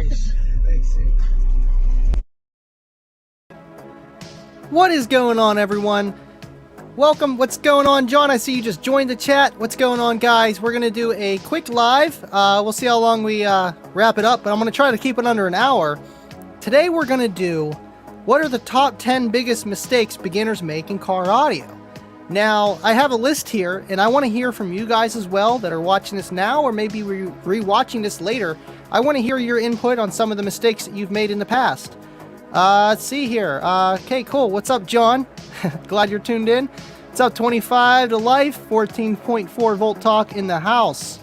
Thanks, dude. What is going on, everyone? Welcome. What's going on, John? I see you just joined the chat. What's going on, guys? We're going to do a quick live. We'll see how long we wrap it up, but I'm going to try to keep it under an hour. Today, we're going to do what are the top 10 biggest mistakes beginners make in car audio. Now, I have a list here, and I want to hear from you guys as well that are watching this now or maybe re-watching this later. I want to hear your input on some of the mistakes that you've made in the past. Let's see here. Okay, cool. What's up, John? Glad you're tuned in. What's up, 25 to life, 14.4 volt talk in the house.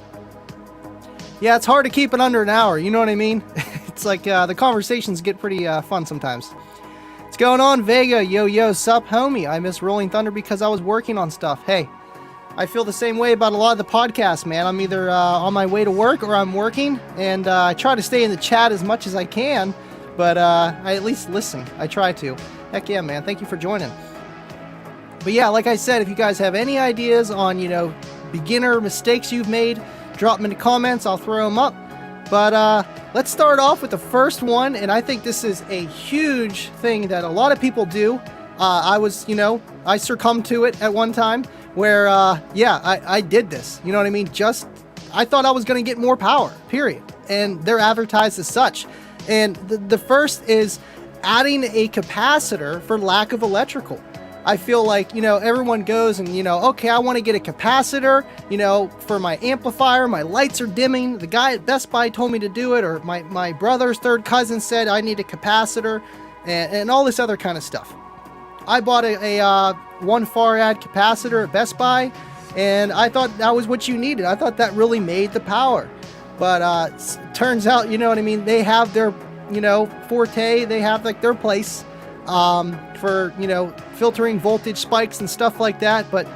Yeah, it's hard to keep it under an hour. You know what I mean? It's like the conversations get pretty fun sometimes. What's going on, Vega? Yo, sup, homie? I miss Rolling Thunder because I was working on stuff. Hey, I feel the same way about a lot of the podcasts, man. I'm either on my way to work or I'm working, and I try to stay in the chat as much as I can, but I at least listen. I try to. Heck yeah, man. Thank you for joining. But yeah, like I said, if you guys have any ideas on, beginner mistakes you've made, drop them in the comments. I'll throw them up. But let's start off with the first one, and I think this is a huge thing that a lot of people do. I succumbed to it at one time where, I did this. You know what I mean? I thought I was going to get more power, period. And they're advertised as such. And the first is adding a capacitor for lack of electrical. I feel like, everyone goes and, okay, I want to get a capacitor, for my amplifier, my lights are dimming. The guy at Best Buy told me to do it, or my brother's third cousin said I need a capacitor, and all this other kind of stuff. I bought a 1 farad capacitor at Best Buy, and I thought that was what you needed. I thought that really made the power. But turns out, they have their, forte, they have like their place for, filtering voltage spikes and stuff like that. But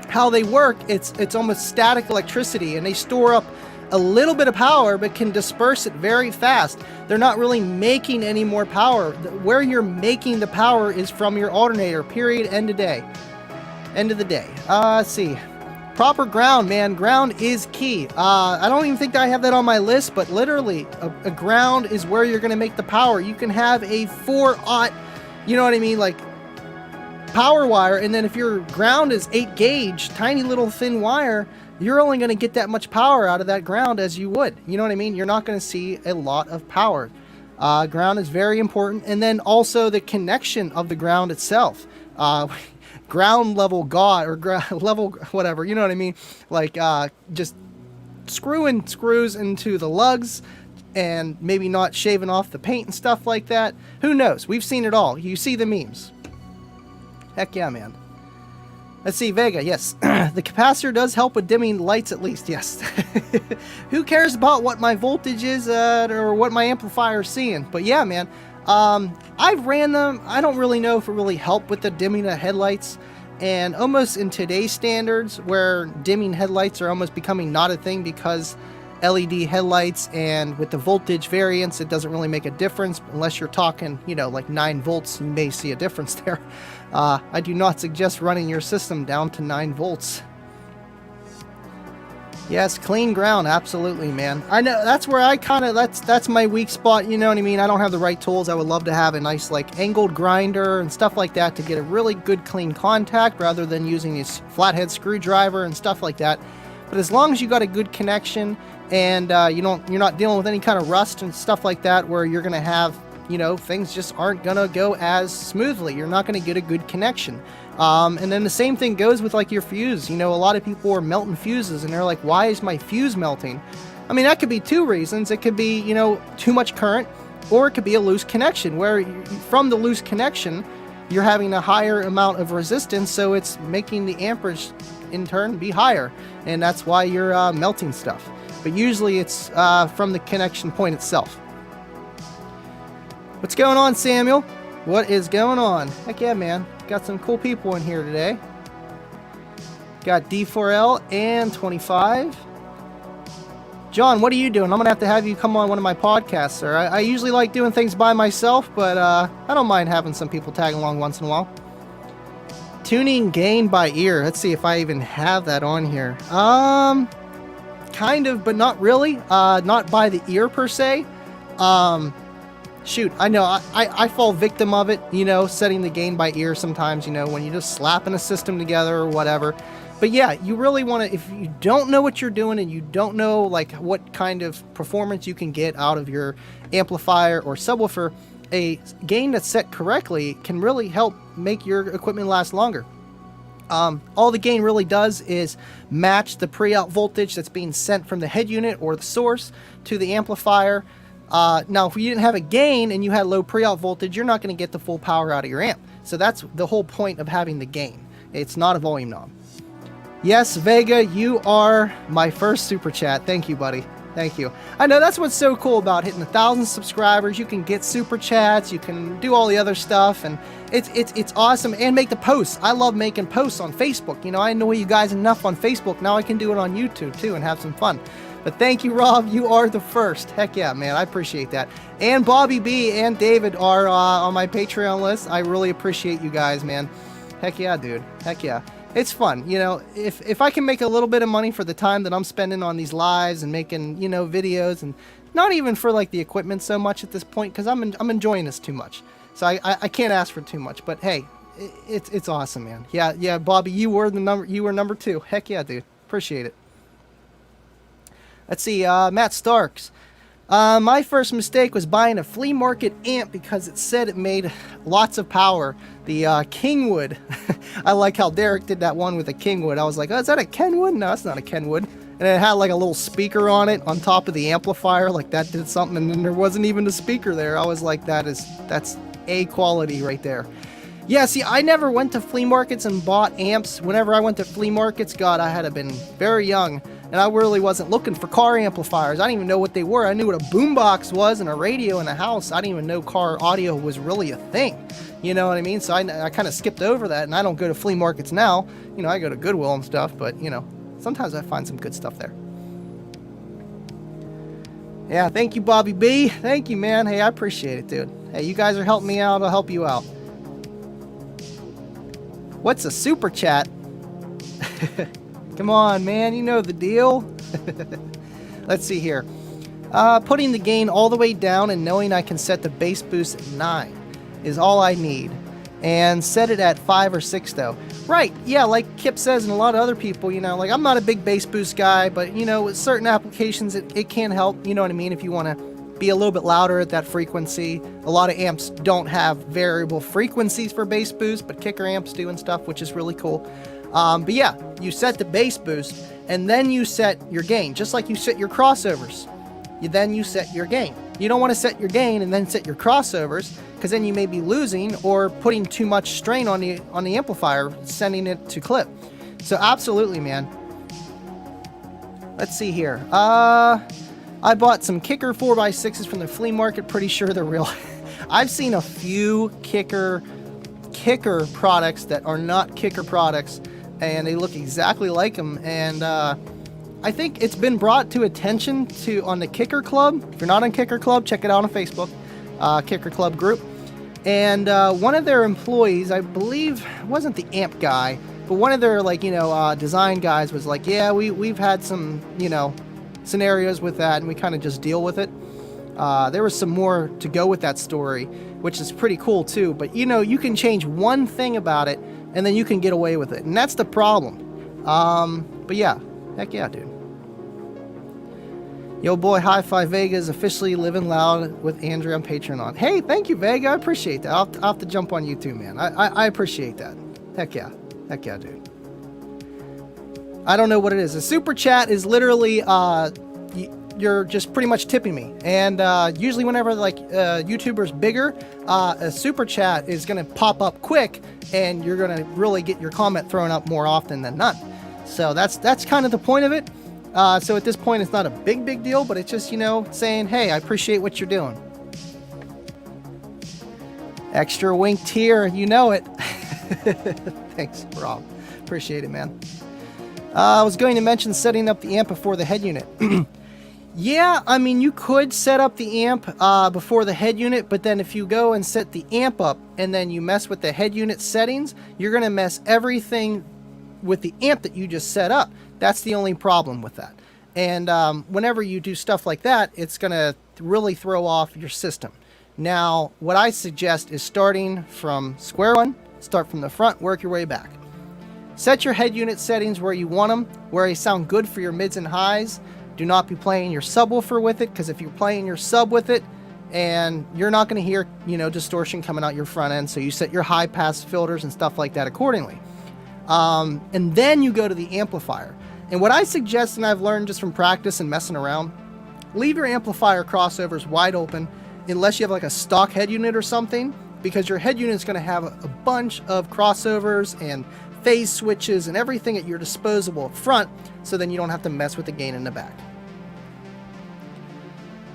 how they work, it's almost static electricity, and they store up a little bit of power but can disperse it very fast. They're not really making any more power. Where you're making the power is from your alternator, period, end of the day. Let's see. Proper ground, man. Ground is key. I don't even think I have that on my list, but literally, a ground is where you're going to make the power. You can have a 4-aught, like power wire, and then if your ground is 8 gauge, tiny little thin wire, you're only going to get that much power out of that ground as you would. You know what I mean? You're not going to see a lot of power. Ground is very important, and then also the connection of the ground itself. Ground level God or level whatever, you know what I mean? Like just screwing screws into the lugs and maybe not shaving off the paint and stuff like that. Who knows? We've seen it all. You see the memes. Heck yeah, man. Let's see, Vega, yes. The capacitor does help with dimming lights at least, yes. Who cares about what my voltage is or what my amplifier is seeing? But yeah, man. I've ran them. I don't really know if it really helped with the dimming of headlights, and almost in today's standards where dimming headlights are almost becoming not a thing because LED headlights, and with the voltage variance it doesn't really make a difference unless you're talking like 9 volts. You may see a difference there. I do not suggest running your system down to 9 volts. Yes, clean ground, absolutely, man. I know that's where I that's my weak spot, you know what I mean? I don't have the right tools. I would love to have a nice angled grinder and stuff like that to get a really good clean contact rather than using this flathead screwdriver and stuff like that. But as long as you got a good connection and you're not dealing with any kind of rust and stuff like that where you're gonna have things just aren't gonna go as smoothly. You're not gonna get a good connection. And then the same thing goes with your fuse. A lot of people are melting fuses and they're like, why is my fuse melting? I mean, that could be 2 reasons. It could be, too much current, or it could be a loose connection where from the loose connection, you're having a higher amount of resistance. So it's making the amperage in turn be higher. And that's why you're melting stuff. But usually it's from the connection point itself. What's going on, Samuel? What is going on? Heck yeah, man. Got some cool people in here today. Got D4L and 25. John, what are you doing? I'm going to have you come on one of my podcasts, sir. I usually like doing things by myself, but I don't mind having some people tag along once in a while. Tuning gain by ear. Let's see if I even have that on here. Kind of, but not really. Not by the ear per se. Shoot, I know, I fall victim of it, you know, setting the gain by ear sometimes, you know, when you just slapping a system together or whatever. But yeah, you really want to, if you don't know what you're doing and you don't know like what kind of performance you can get out of your amplifier or subwoofer, a gain that's set correctly can really help make your equipment last longer. All the gain really does is match the pre-out voltage that's being sent from the head unit or the source to the amplifier. Now, if you didn't have a gain and you had low pre-out voltage, you're not going to get the full power out of your amp. So that's the whole point of having the gain. It's not a volume knob. Yes, Vega, you are my first super chat. Thank you, buddy. Thank you. I know that's what's so cool about hitting 1,000 subscribers. You can get super chats, you can do all the other stuff, and it's awesome. And make the posts. I love making posts on Facebook. You know, I know you guys enough on Facebook. Now I can do it on YouTube too and have some fun. But thank you, Rob. You are the first. Heck yeah, man. I appreciate that. And Bobby B and David are on my Patreon list. I really appreciate you guys, man. Heck yeah, dude. Heck yeah. It's fun, you know, if I can make a little bit of money for the time that I'm spending on these lives and making, you know, videos, and not even for like the equipment so much at this point, because I'm enjoying this too much. So I can't ask for too much, but hey, it's awesome, man. Yeah, Bobby, you were number 2. Heck yeah, dude. Appreciate it. Let's see, Matt Starks. My first mistake was buying a flea market amp because it said it made lots of power. The Kingwood. I like how Derek did that one with the Kingwood. I was like, oh, is that a Kenwood? No, it's not a Kenwood. And it had like a little speaker on it on top of the amplifier, like that did something, and then there wasn't even a speaker there. I was like, that's A quality right there. Yeah, see, I never went to flea markets and bought amps. Whenever I went to flea markets, God, I had to been very young, and I really wasn't looking for car amplifiers. I didn't even know what they were. I knew what a boombox was and a radio in a house. I didn't even know car audio was really a thing. You know what I mean? So I kind of skipped over that, and I don't go to flea markets now. You know, I go to Goodwill and stuff, but, you know, sometimes I find some good stuff there. Yeah, thank you, Bobby B. Thank you, man. Hey, I appreciate it, dude. Hey, you guys are helping me out. I'll help you out. What's a super chat? Come on, man. You know the deal. Let's see here. Putting the gain all the way down and knowing I can set the bass boost at 9 is all I need. And set it at 5 or 6 though. Right, yeah, like Kip says and a lot of other people, you know, like I'm not a big bass boost guy, but you know, with certain applications it can help, you know what I mean, if you want to be a little bit louder at that frequency. A lot of amps don't have variable frequencies for bass boost, but kicker amps do and stuff, which is really cool. But yeah, you set the bass boost and then you set your gain, just like you set your crossovers. Then you set your gain. You don't want to set your gain and then set your crossovers, because then you may be losing or putting too much strain on the amplifier, sending it to clip. So absolutely, man. Let's see here. I bought some kicker 4x6s from the flea market. Pretty sure they're real. I've seen a few kicker products that are not kicker products, and they look exactly like them. And I think it's been brought to attention on the Kicker Club. If you're not on Kicker Club, check it out on Facebook, Kicker Club group. And one of their employees, I believe, wasn't the amp guy, but one of their design guys was like, yeah, we've had some scenarios with that, and we kind of just deal with it. There was some more to go with that story, which is pretty cool too. But you can change one thing about it, and then you can get away with it, and that's the problem. But yeah, heck yeah, dude. Yo, boy, Hi-Fi Vega is officially living loud with Andrew on Patreon. Hey, thank you, Vega. I appreciate that. I'll have to jump on you too, man. I appreciate that. Heck yeah, dude. I don't know what it is. A super chat is literally you're just pretty much tipping me. And usually whenever YouTuber's bigger, a super chat is gonna pop up quick, and you're gonna really get your comment thrown up more often than none. So that's kind of the point of it. So at this point, it's not a big deal, but it's just, saying, hey, I appreciate what you're doing. Extra winked here, you know it. Thanks, Rob. Appreciate it, man. I was going to mention setting up the amp before the head unit. Yeah, I mean, you could set up the amp before the head unit, but then if you go and set the amp up and then you mess with the head unit settings, you're going to mess everything with the amp that you just set up. That's the only problem with that. And whenever you do stuff like that, it's going to really throw off your system. Now, what I suggest is starting from square one, start from the front, work your way back. Set your head unit settings where you want them, where they sound good for your mids and highs. Do not be playing your subwoofer with it, because if you're playing your sub with it, and you're not going to hear, distortion coming out your front end, so you set your high pass filters and stuff like that accordingly. And then you go to the amplifier. And what I suggest, and I've learned just from practice and messing around, leave your amplifier crossovers wide open, unless you have like a stock head unit or something, because your head unit is going to have a bunch of crossovers and phase switches and everything at your disposal up front, so then you don't have to mess with the gain in the back.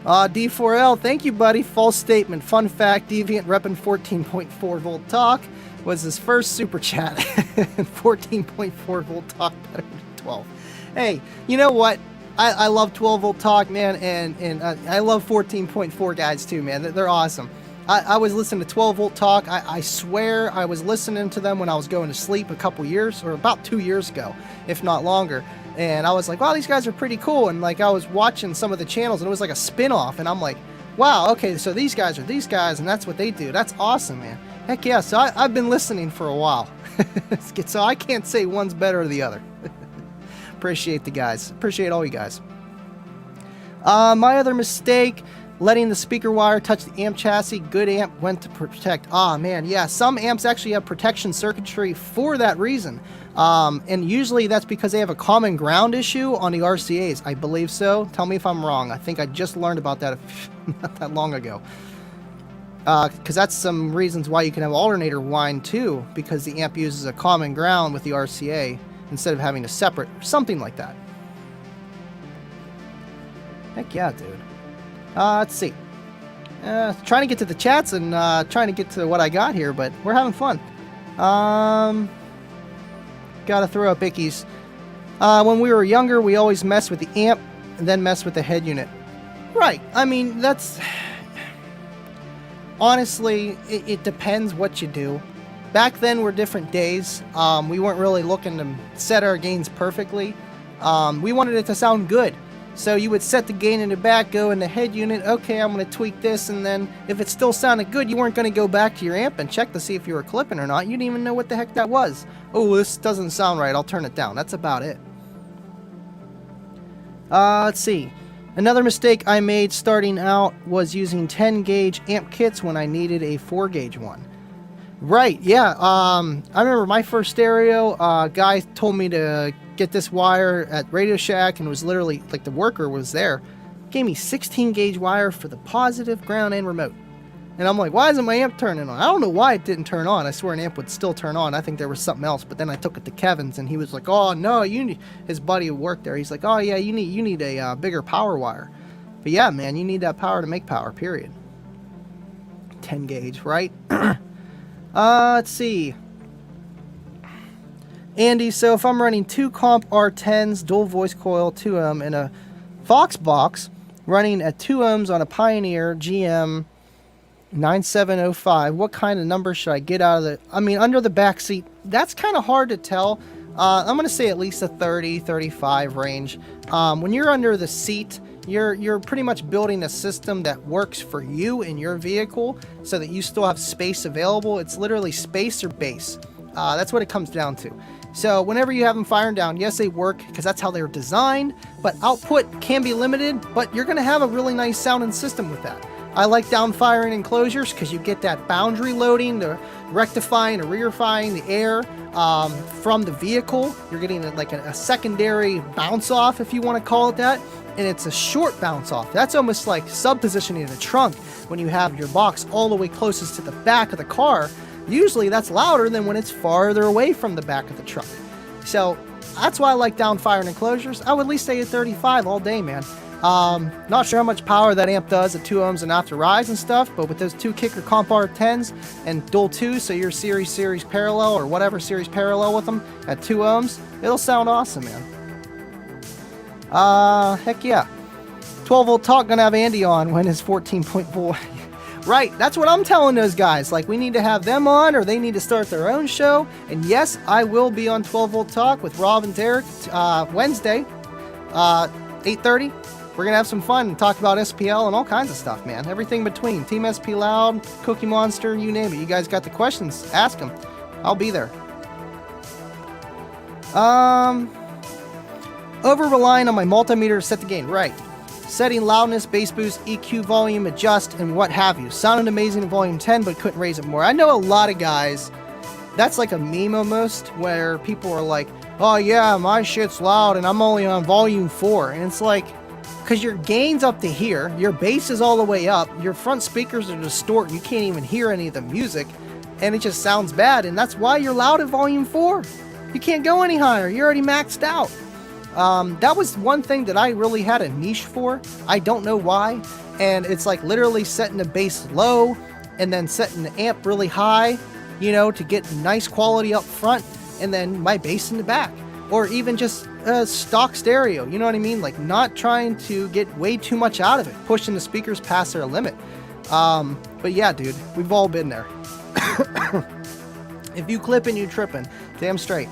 D4L, thank you, buddy. False statement. Fun fact, Deviant repping 14.4 volt talk was his first super chat. 14.4 volt talk better than 12. Hey, you know what? I love 12 volt talk, man, and I love 14.4 guys too, man. They're awesome. I was listening to 12 volt talk. I swear I was listening to them when I was going to sleep a couple years, or about 2 years ago, if not longer. And I was like, wow, these guys are pretty cool. And like I was watching some of the channels, and it was like a spin-off, and I'm like, wow, okay, so these guys are these guys, and that's what they do. That's awesome, man. Heck yeah. So I've been listening for a while. So I can't say one's better or the other. Appreciate the guys. Appreciate all you guys. My other mistake, letting the speaker wire touch the amp chassis. Good amp went to protect. Ah, man, yeah. Some amps actually have protection circuitry for that reason. And usually that's because they have a common ground issue on the RCAs. I believe so. Tell me if I'm wrong. I think I just learned about that not that long ago. Because that's some reasons why you can have alternator wind too, because the amp uses a common ground with the RCA instead of having a separate, or something like that. Heck yeah, dude. Let's see. Trying to get to the chats and trying to get to what I got here, but we're having fun. Gotta throw up ickies. When we were younger, we always messed with the amp and then messed with the head unit. Right. I mean, that's... Honestly, it depends what you do. Back then were different days. We weren't really looking to set our gains perfectly. We wanted it to sound good. So you would set the gain in the back, go in the head unit, okay, I'm going to tweak this, and then if it still sounded good, you weren't going to go back to your amp and check to see if you were clipping or not. You didn't even know what the heck that was. Oh, this doesn't sound right, I'll turn it down. That's about it. Let's see. Another mistake I made starting out was using 10 gauge amp kits when I needed a 4 gauge one. Right, yeah. I remember my first stereo, guy told me to get this wire at Radio Shack, and it was literally, like, the worker was there. Gave me 16 gauge wire for the positive, ground, and remote. And I'm like, why isn't my amp turning on? I don't know why it didn't turn on. I swear an amp would still turn on. I think there was something else. But then I took it to Kevin's, and he was like, oh, no, you need... His buddy who worked there, he's like, oh, yeah, you need a bigger power wire. But yeah, man, you need that power to make power, period. 10 gauge, right? Let's see. Andy, so if I'm running 2 comp R10s, dual voice coil, 2 ohm, and a Fox box, running at 2 ohms on a Pioneer GM 9705, what kind of number should I get out of the... I mean, under the back seat, that's kind of hard to tell. I'm going to say at least a 30, 35 range. When you're under the seat, you're pretty much building a system that works for you in your vehicle so that you still have space available. It's literally space or bass. That's what it comes down to. So whenever you have them firing down, yes, they work because that's how they were designed, but output can be limited, but you're going to have a really nice sounding system with that. I like down firing enclosures because you get that boundary loading, the rectifying or rearifying the air from the vehicle. You're getting like a secondary bounce off, if you want to call it that, and it's a short bounce off. That's almost like sub-positioning the trunk when you have your box all the way closest to the back of the car. Usually that's louder than when it's farther away from the back of the truck. So that's why I like down firing enclosures. I would at least stay at 35 all day, man. Not sure how much power that amp does at 2 ohms and after rise and stuff, but with those 2 kicker comp R10s and dual 2, so your series parallel or whatever series parallel with them at 2 ohms, it'll sound awesome, man. Heck yeah. 12 volt talk gonna have Andy on when his 14.4. Right, that's what I'm telling those guys. Like, we need to have them on, or they need to start their own show. And yes, I will be on 12 volt talk with Rob and Derek Wednesday. 8:30. We're going to have some fun and talk about SPL and all kinds of stuff, man. Everything between. Team SP Loud, Cookie Monster, you name it. You guys got the questions? Ask them. I'll be there. Over-relying on my multimeter to set the gain. Right. Setting loudness, bass boost, EQ, volume, adjust, and what have you. Sounded amazing at volume 10, but couldn't raise it more. I know a lot of guys, that's like a meme almost, where people are like, oh yeah, my shit's loud and I'm only on volume 4. And it's like, because your gain's up to here, your bass is all the way up, your front speakers are distorted, you can't even hear any of the music, and it just sounds bad, and that's why you're loud at volume 4. You can't go any higher, you're already maxed out. That was one thing that I really had a niche for. I don't know why, and it's like literally setting the bass low, and then setting the amp really high, you know, to get nice quality up front, and then my bass in the back. Or even just stock stereo, you know what I mean? Like not trying to get way too much out of it, pushing the speakers past their limit. But yeah, dude, we've all been there. If you clipping, you tripping. Damn straight.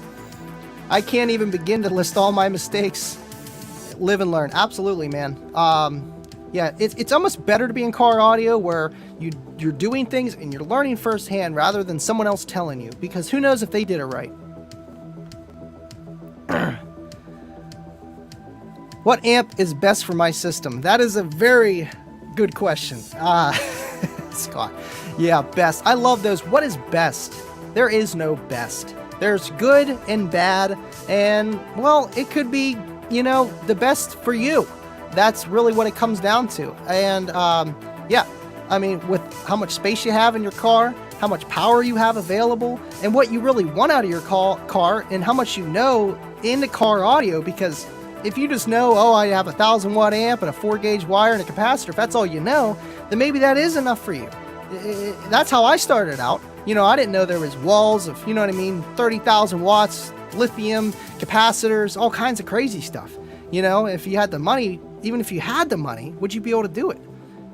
I can't even begin to list all my mistakes. Live and learn. Absolutely, man. Yeah, it's almost better to be in car audio where you're doing things and you're learning firsthand rather than someone else telling you, because who knows if they did it right. What amp is best for my system? That is a very good question. Scott. Yeah, best. I love those. What is best? There is no best. There's good and bad, and, well, it could be, you know, the best for you. That's really what it comes down to. And, yeah, I mean, with how much space you have in your car, how much power you have available, and what you really want out of your car, and how much you know in the car audio, because if you just know, oh, I have a 1,000-watt amp and a 4-gauge wire and a capacitor, if that's all you know, then maybe that is enough for you. That's how I started out. You know, I didn't know there was walls of, you know what I mean, 30,000 watts, lithium, capacitors, all kinds of crazy stuff. You know, if you had the money, even if you had the money, would you be able to do it?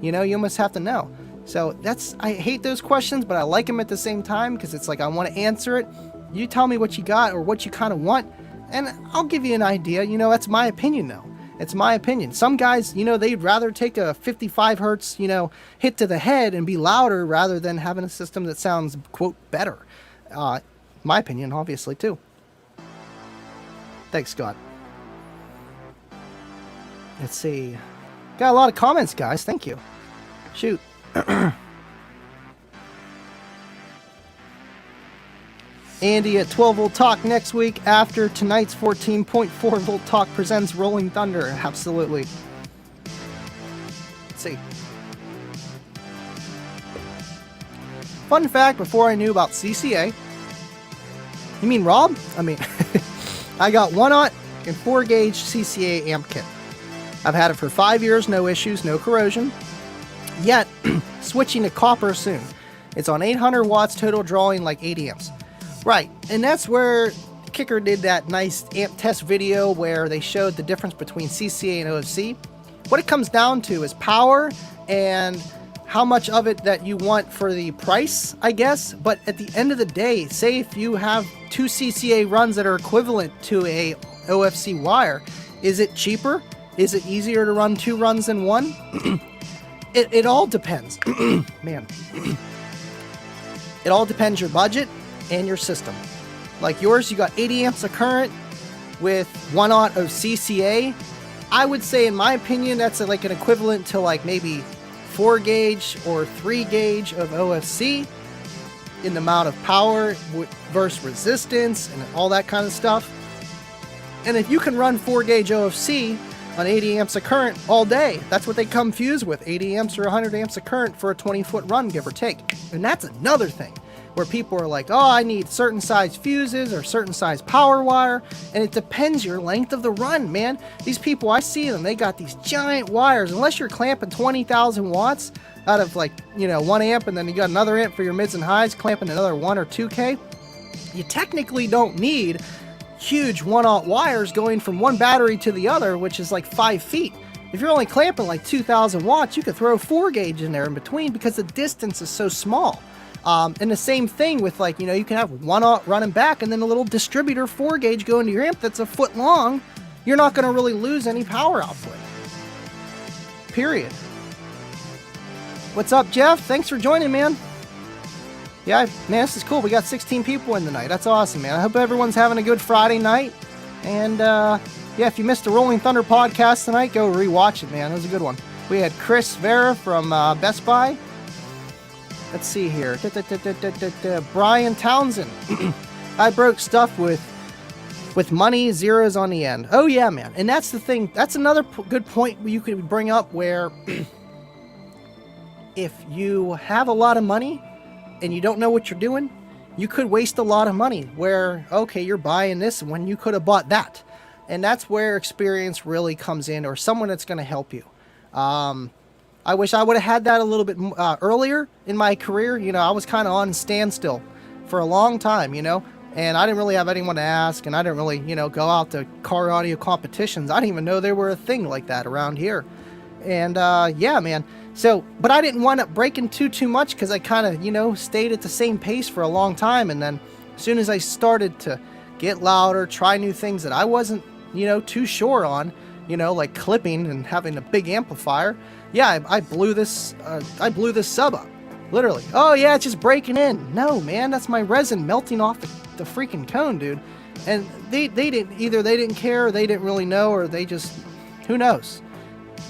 You know, you almost have to know. So I hate those questions, but I like them at the same time, because it's like I want to answer it. You tell me what you got or what you kind of want, and I'll give you an idea. You know, that's my opinion, though. It's my opinion. Some guys, you know, they'd rather take a 55 hertz, you know, hit to the head and be louder rather than having a system that sounds, quote, better. My opinion, obviously, too. Thanks, Scott. Let's see. Got a lot of comments, guys. Thank you. Shoot. Andy at 12 Volt Talk next week after tonight's 14.4 Volt Talk presents Rolling Thunder. Absolutely. Let's see. Fun fact before I knew about CCA. You mean Rob? I mean, I got 1/0 and 4-gauge CCA amp kit. I've had it for 5 years, no issues, no corrosion. Yet, switching to copper soon. It's on 800 watts, total drawing like 80 amps. Right, and that's where Kicker did that nice amp test video where they showed the difference between CCA and OFC. What it comes down to is power and how much of it that you want for the price, I guess. But at the end of the day, say if you have 2 CCA runs that are equivalent to a OFC wire, is it cheaper? Is it easier to run 2 runs than 1? It all depends. Man. It all depends your budget and your system. Like yours, you got 80 amps of current with 1/0 of CCA. I would say, in my opinion, that's like an equivalent to like maybe 4-gauge or 3-gauge of OFC in the amount of power versus resistance and all that kind of stuff. And if you can run 4-gauge OFC on 80 amps of current all day, that's what they come fused with, 80 amps or 100 amps of current for a 20-foot run, give or take. And that's another thing where people are like, oh, I need certain size fuses or certain size power wire, and it depends your length of the run, man. These people, I see them, they got these giant wires. Unless you're clamping 20,000 watts out of like, you know, 1 amp, and then you got another amp for your mids and highs, clamping another 1 or 2K, you technically don't need huge 1/0 wires going from one battery to the other, which is like 5 feet. If you're only clamping like 2,000 watts, you could throw a 4-gauge in there in between because the distance is so small. And the same thing with, like, you know, you can have 1/0 running back and then a little distributor 4-gauge going to your amp that's a foot long, you're not going to really lose any power output. Period. What's up, Jeff? Thanks for joining, man. Yeah, man, this is cool. We got 16 people in tonight. That's awesome, man. I hope everyone's having a good Friday night. And, yeah, if you missed the Rolling Thunder podcast tonight, go rewatch it, man. It was a good one. We had Chris Vera from Best Buy. Let's see here. Brian Townsend. I broke stuff with money, zeros on the end. Oh, yeah, man. And that's the thing. That's another good point you could bring up where if you have a lot of money and you don't know what you're doing, you could waste a lot of money where, okay, you're buying this when you could have bought that. And that's where experience really comes in, or someone that's going to help you. I wish I would have had that a little bit earlier in my career. You know, I was kind of on standstill for a long time, you know, and I didn't really have anyone to ask, and I didn't really, you know, go out to car audio competitions. I didn't even know there were a thing like that around here. And, yeah, man. So, but I didn't wind up breaking too much because I kind of, you know, stayed at the same pace for a long time. And then as soon as I started to get louder, try new things that I wasn't, you know, too sure on, you know, like clipping and having a big amplifier. Yeah, I blew this sub up, literally. Oh yeah, it's just breaking in. No, man, that's my resin melting off the freaking cone, dude. And they didn't care, or they didn't really know, or they just, who knows.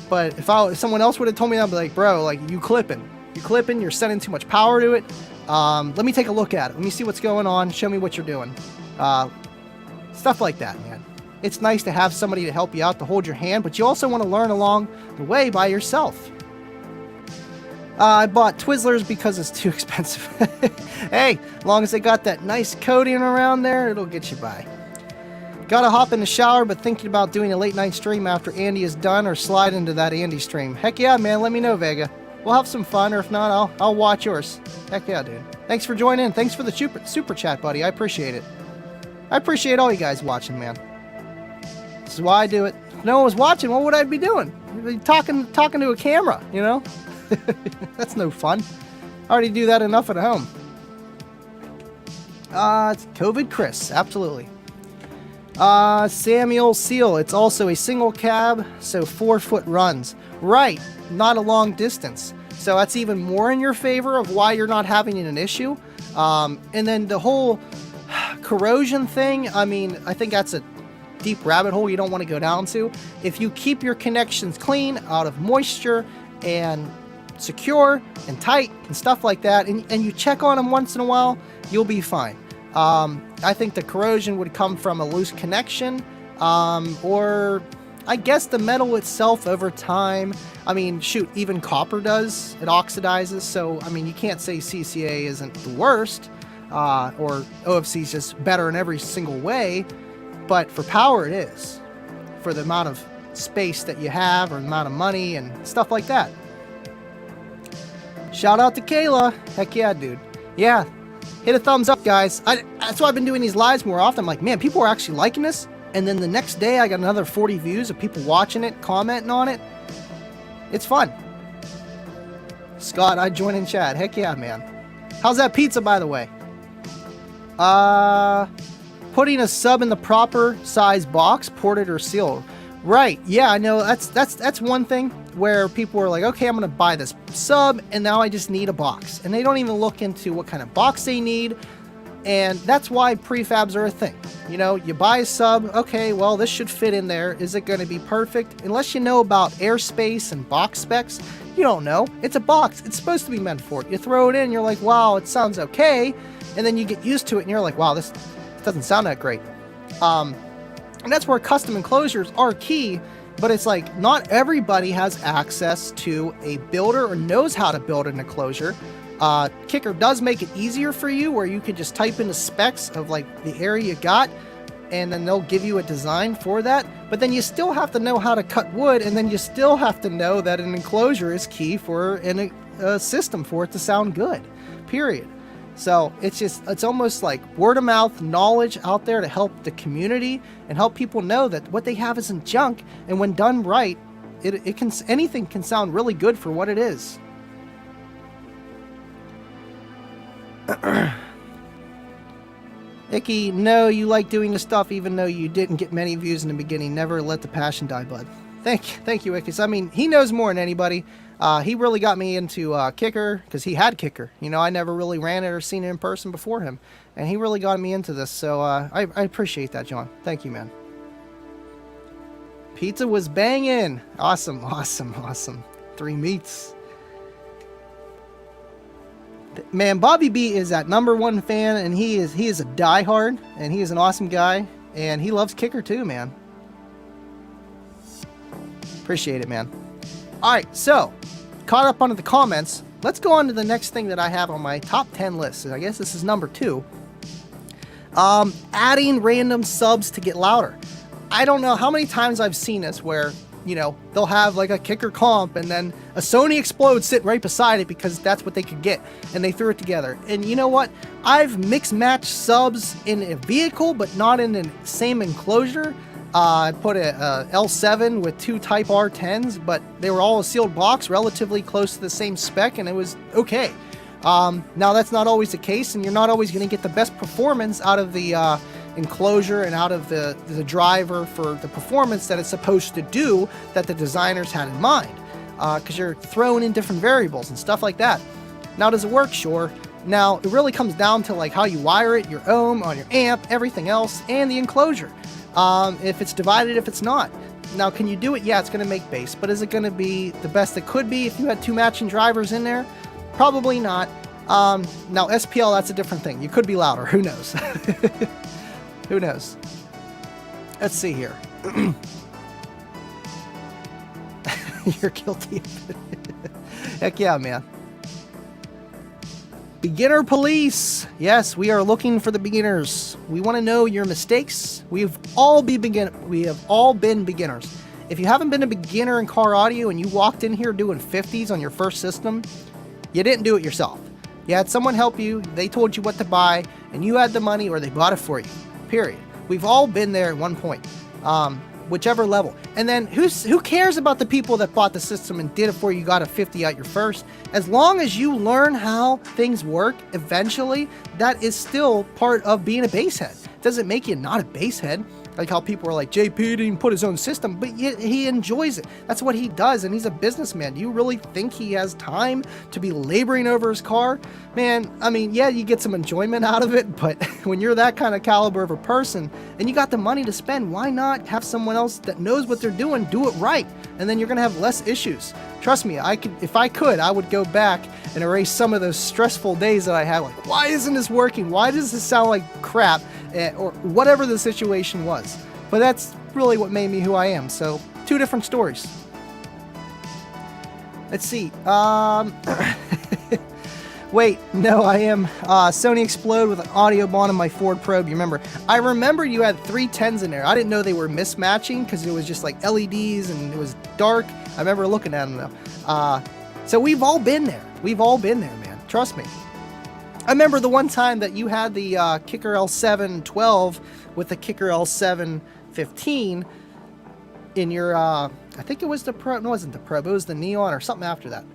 But if someone else would have told me that, I'd be like, bro, like, you clipping, you're sending too much power to it. Let me take a look at it. Let me see what's going on. Show me what you're doing. Stuff like that, man. It's nice to have somebody to help you out, to hold your hand, but you also want to learn along the way by yourself. I bought Twizzlers because it's too expensive. Hey, as long as they got that nice coating around there, it'll get you by. Gotta hop in the shower, but thinking about doing a late night stream after Andy is done, or slide into that Andy stream. Heck yeah, man, let me know, Vega. We'll have some fun, or if not, I'll watch yours. Heck yeah, dude. Thanks for joining in. Thanks for the super chat, buddy. I appreciate it. I appreciate all you guys watching, man. This is why I do it. If no one was watching, what would I be doing? I'd be talking to a camera, you know? That's no fun. I already do that enough at home. It's COVID Chris, absolutely. Samuel Seal, it's also a single cab, so 4-foot runs. Right, not a long distance. So that's even more in your favor of why you're not having an issue. And then the whole corrosion thing, I mean, I think that's a deep rabbit hole you don't want to go down to. If you keep your connections clean, out of moisture, and secure, and tight, and stuff like that, and you check on them once in a while, you'll be fine. I think the corrosion would come from a loose connection, or I guess the metal itself over time. I mean, shoot, even copper does. It oxidizes, so, I mean, you can't say CCA isn't the worst, or OFC is just better in every single way, but for power it is. For the amount of space that you have, or the amount of money, and stuff like that. Shout out to Kayla. Heck yeah, dude. Yeah. Hit a thumbs up, guys. That's why I've been doing these lives more often. I'm like, man, people are actually liking this. And then the next day, I got another 40 views of people watching it, commenting on it. It's fun. Scott, I join in chat. Heck yeah, man. How's that pizza, by the way? Putting a sub in the proper size box, ported or sealed. Right. Yeah, I know. That's one thing where people are like, okay, I'm going to buy this sub, and now I just need a box. And they don't even look into what kind of box they need. And that's why prefabs are a thing. You know, you buy a sub, okay, well, this should fit in there. Is it going to be perfect? Unless you know about airspace and box specs, you don't know. It's a box. It's supposed to be meant for it. You throw it in, you're like, wow, it sounds okay. And then you get used to it, and you're like, wow, this doesn't sound that great. And that's where custom enclosures are key. But it's like, not everybody has access to a builder or knows how to build an enclosure. Kicker does make it easier for you, where you could just type in the specs of like the area you got, and then they'll give you a design for that. But then you still have to know how to cut wood, and then you still have to know that an enclosure is key for a system for it to sound good, period. So it's almost like word of mouth knowledge out there to help the community and help people know that what they have isn't junk, and when done right, anything can sound really good for what it is. Icky, no, you like doing the stuff even though you didn't get many views in the beginning. Never let the passion die, bud. Thank you, Icky. I mean, he knows more than anybody. He really got me into Kicker because he had Kicker. You know, I never really ran it or seen it in person before him. And he really got me into this. So I appreciate that, John. Thank you, man. Pizza was banging. Awesome, awesome, awesome. 3 meats. Man, Bobby B is that #1 fan, and he is a diehard, and he is an awesome guy, and he loves Kicker too, man. Appreciate it, man. All right, so caught up onto the comments. Let's go on to the next thing that I have on my top 10 list. I guess this is number 2. Adding random subs to get louder. I don't know how many times I've seen this where, you know, they'll have like a Kicker comp and then a Sony Explode sitting right beside it because that's what they could get, and they threw it together. And you know what? I've mixed matched subs in a vehicle, but not in the same enclosure. I put a L7 with 2 Type R10s, but they were all a sealed box, relatively close to the same spec, and it was okay. Now that's not always the case, and you're not always going to get the best performance out of the enclosure and out of the driver for the performance that it's supposed to do that the designers had in mind, because you're throwing in different variables and stuff like that. Now, does it work? Sure. Now, it really comes down to like how you wire it, your ohm on your amp, everything else, and the enclosure. If it's divided, if it's not. Now, can you do it? Yeah, it's going to make bass, but is it going to be the best it could be if you had 2 matching drivers in there? Probably not. Now, SPL, that's a different thing. You could be louder. Who knows? Who knows? Let's see here. You're guilty of it. Heck yeah, man. Beginner police. Yes, we are looking for the beginners. We want to know your mistakes. We have all been beginners. If you haven't been a beginner in car audio and you walked in here doing 50s on your first system, you didn't do it yourself. You had someone help you, they told you what to buy, and you had the money or they bought it for you. Period. We've all been there at one point. Whichever level. And then who cares about the people that bought the system and did it for you, got a 50 out your first? As long as you learn how things work eventually, that is still part of being a basshead. Doesn't make you not a basshead. Like how people are like, JP didn't put his own system, but he enjoys it. That's what he does, and he's a businessman. Do you really think he has time to be laboring over his car? Man, I mean, yeah, you get some enjoyment out of it, but when you're that kind of caliber of a person, and you got the money to spend, why not have someone else that knows what they're doing do it right? And then you're going to have less issues. Trust me, if I could, I would go back and erase some of those stressful days that I had. Like, why isn't this working? Why does this sound like crap? Or whatever the situation was. But that's really what made me who I am. So, 2 different stories. Let's see. Wait, no, I am Sony Explode with an audio bond in my Ford Probe. You remember? I remember you had 3 10s in there. I didn't know they were mismatching because it was just like LEDs and it was dark. I remember looking at them though. So we've all been there. We've all been there, man. Trust me. I remember the one time that you had the Kicker L7 12 with the Kicker L7 15 in your, I think it was the Pro, no, it wasn't the Pro, it was the Neon or something after that.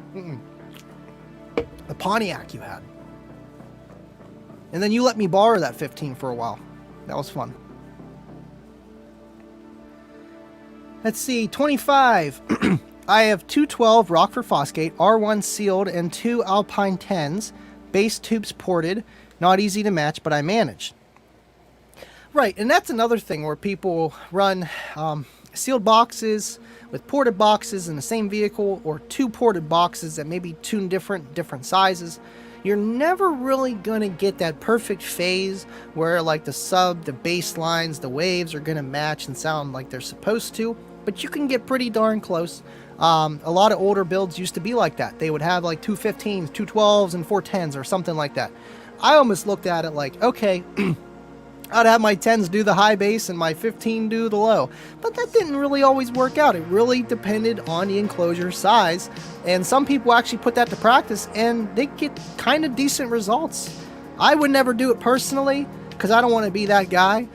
The Pontiac you had. And then you let me borrow that 15 for a while. That was fun. Let's see, 25. I have 2 12 Rockford Fosgate, R1 sealed, and 2 Alpine 10s. Bass tubes ported, not easy to match, but I managed. Right, and that's another thing where people run sealed boxes with ported boxes in the same vehicle, or 2 ported boxes that may be tuned different sizes. You're never really going to get that perfect phase where like the sub, the bass lines, the waves are going to match and sound like they're supposed to, but you can get pretty darn close. A lot of older builds used to be like that. They would have like 2 15s, 2 12s, and 4 10s or something like that. I almost looked at it like, okay, I'd have my 10s do the high bass and my 15 do the low. But that didn't really always work out. It really depended on the enclosure size. And some people actually put that to practice and they get kind of decent results. I would never do it personally because I don't want to be that guy.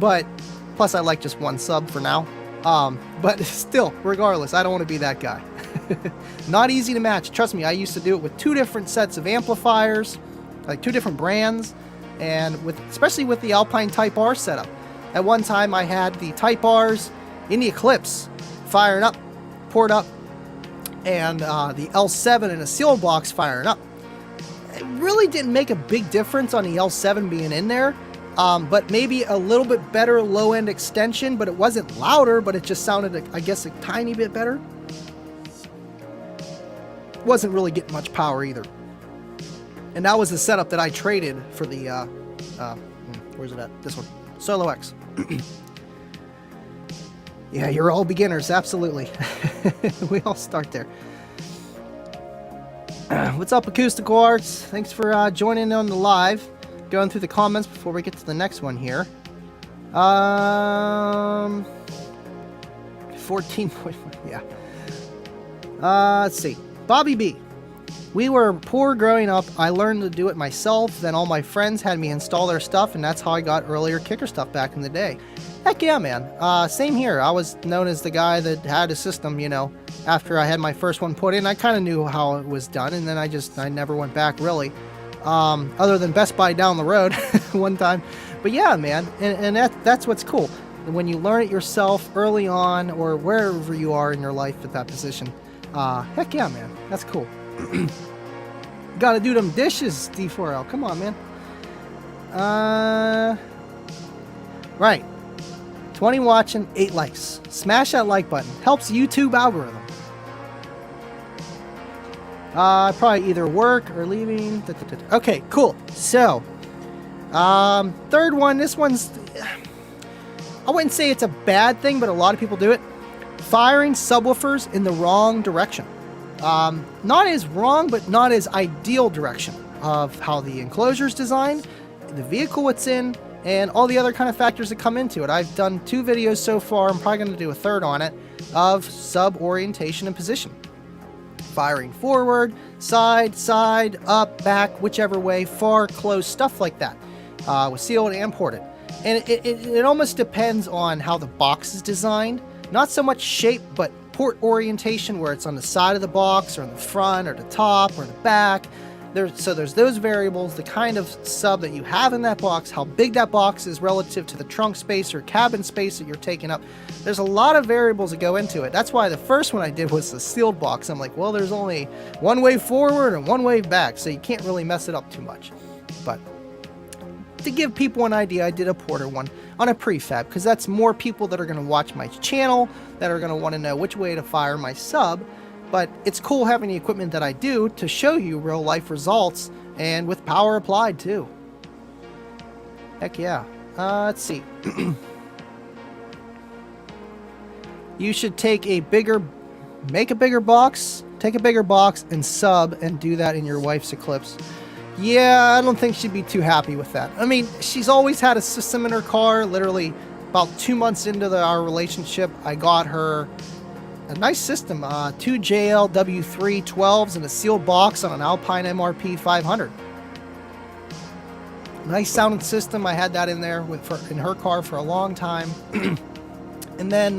But plus I like just 1 sub for now. But still, regardless, I don't want to be that guy. Not easy to match. Trust me, I used to do it with 2 different sets of amplifiers, like 2 different brands, and especially with the Alpine Type R setup. At one time, I had the Type Rs in the Eclipse firing up, poured up, and the L7 in a sealed box firing up. It really didn't make a big difference on the L7 being in there, but maybe a little bit better low-end extension, but it wasn't louder, but it just sounded, I guess, a tiny bit better. Wasn't really getting much power either. And that was the setup that I traded for the, where's it at? This one. Solo X. Yeah, you're all beginners, absolutely. We all start there. What's up, Acoustical Arts? Thanks for joining on the live. Going through the comments before we get to the next one here. 14.1, yeah. Let's see. Bobby B. We were poor growing up. I learned to do it myself. Then all my friends had me install their stuff, and that's how I got earlier kicker stuff back in the day. Heck yeah, man. Same here. I was known as the guy that had a system, you know, after I had my first one put in. I kind of knew how it was done, and then I never went back, really. Other than Best Buy down the road one time. But yeah, man, and that's what's cool. When you learn it yourself early on, or wherever you are in your life at that position. Heck yeah, man. That's cool. Gotta do them dishes, D4L. Come on, man. Right. 20 watching, 8 likes. Smash that like button. Helps YouTube algorithm. Probably either work or leaving. Okay, cool. So, third one. This one's, I wouldn't say it's a bad thing, but a lot of people do it. Firing subwoofers in the wrong direction. Not as wrong, but not as ideal direction of how the enclosure is designed, the vehicle it's in, and all the other kind of factors that come into it. I've done 2 videos so far. I'm probably going to do a third on it, of sub orientation and position. Firing forward, side, up, back, whichever way, far, close, stuff like that. With sealed and ported. And it almost depends on how the box is designed. Not so much shape, but port orientation, where it's on the side of the box, or in the front, or the top, or the back. So there's those variables, the kind of sub that you have in that box, how big that box is relative to the trunk space or cabin space that you're taking up. There's a lot of variables that go into it. That's why the first one I did was the sealed box. I'm like, well, there's only one way forward and one way back, so you can't really mess it up too much. But to give people an idea, I did a porter one on a prefab, because that's more people that are going to watch my channel that are going to want to know which way to fire my sub. But it's cool having the equipment that I do to show you real life results, and with power applied too. Heck yeah. Let's see. You should make a bigger box, take a bigger box and sub, and do that in your wife's Eclipse. Yeah, I don't think she'd be too happy with that. I mean, she's always had a system in her car. Literally about 2 months into our relationship, I got her a nice system, 2 JLW3 12s in a sealed box on an Alpine MRP 500. Nice sounding system. I had that in there in her car for a long time. And then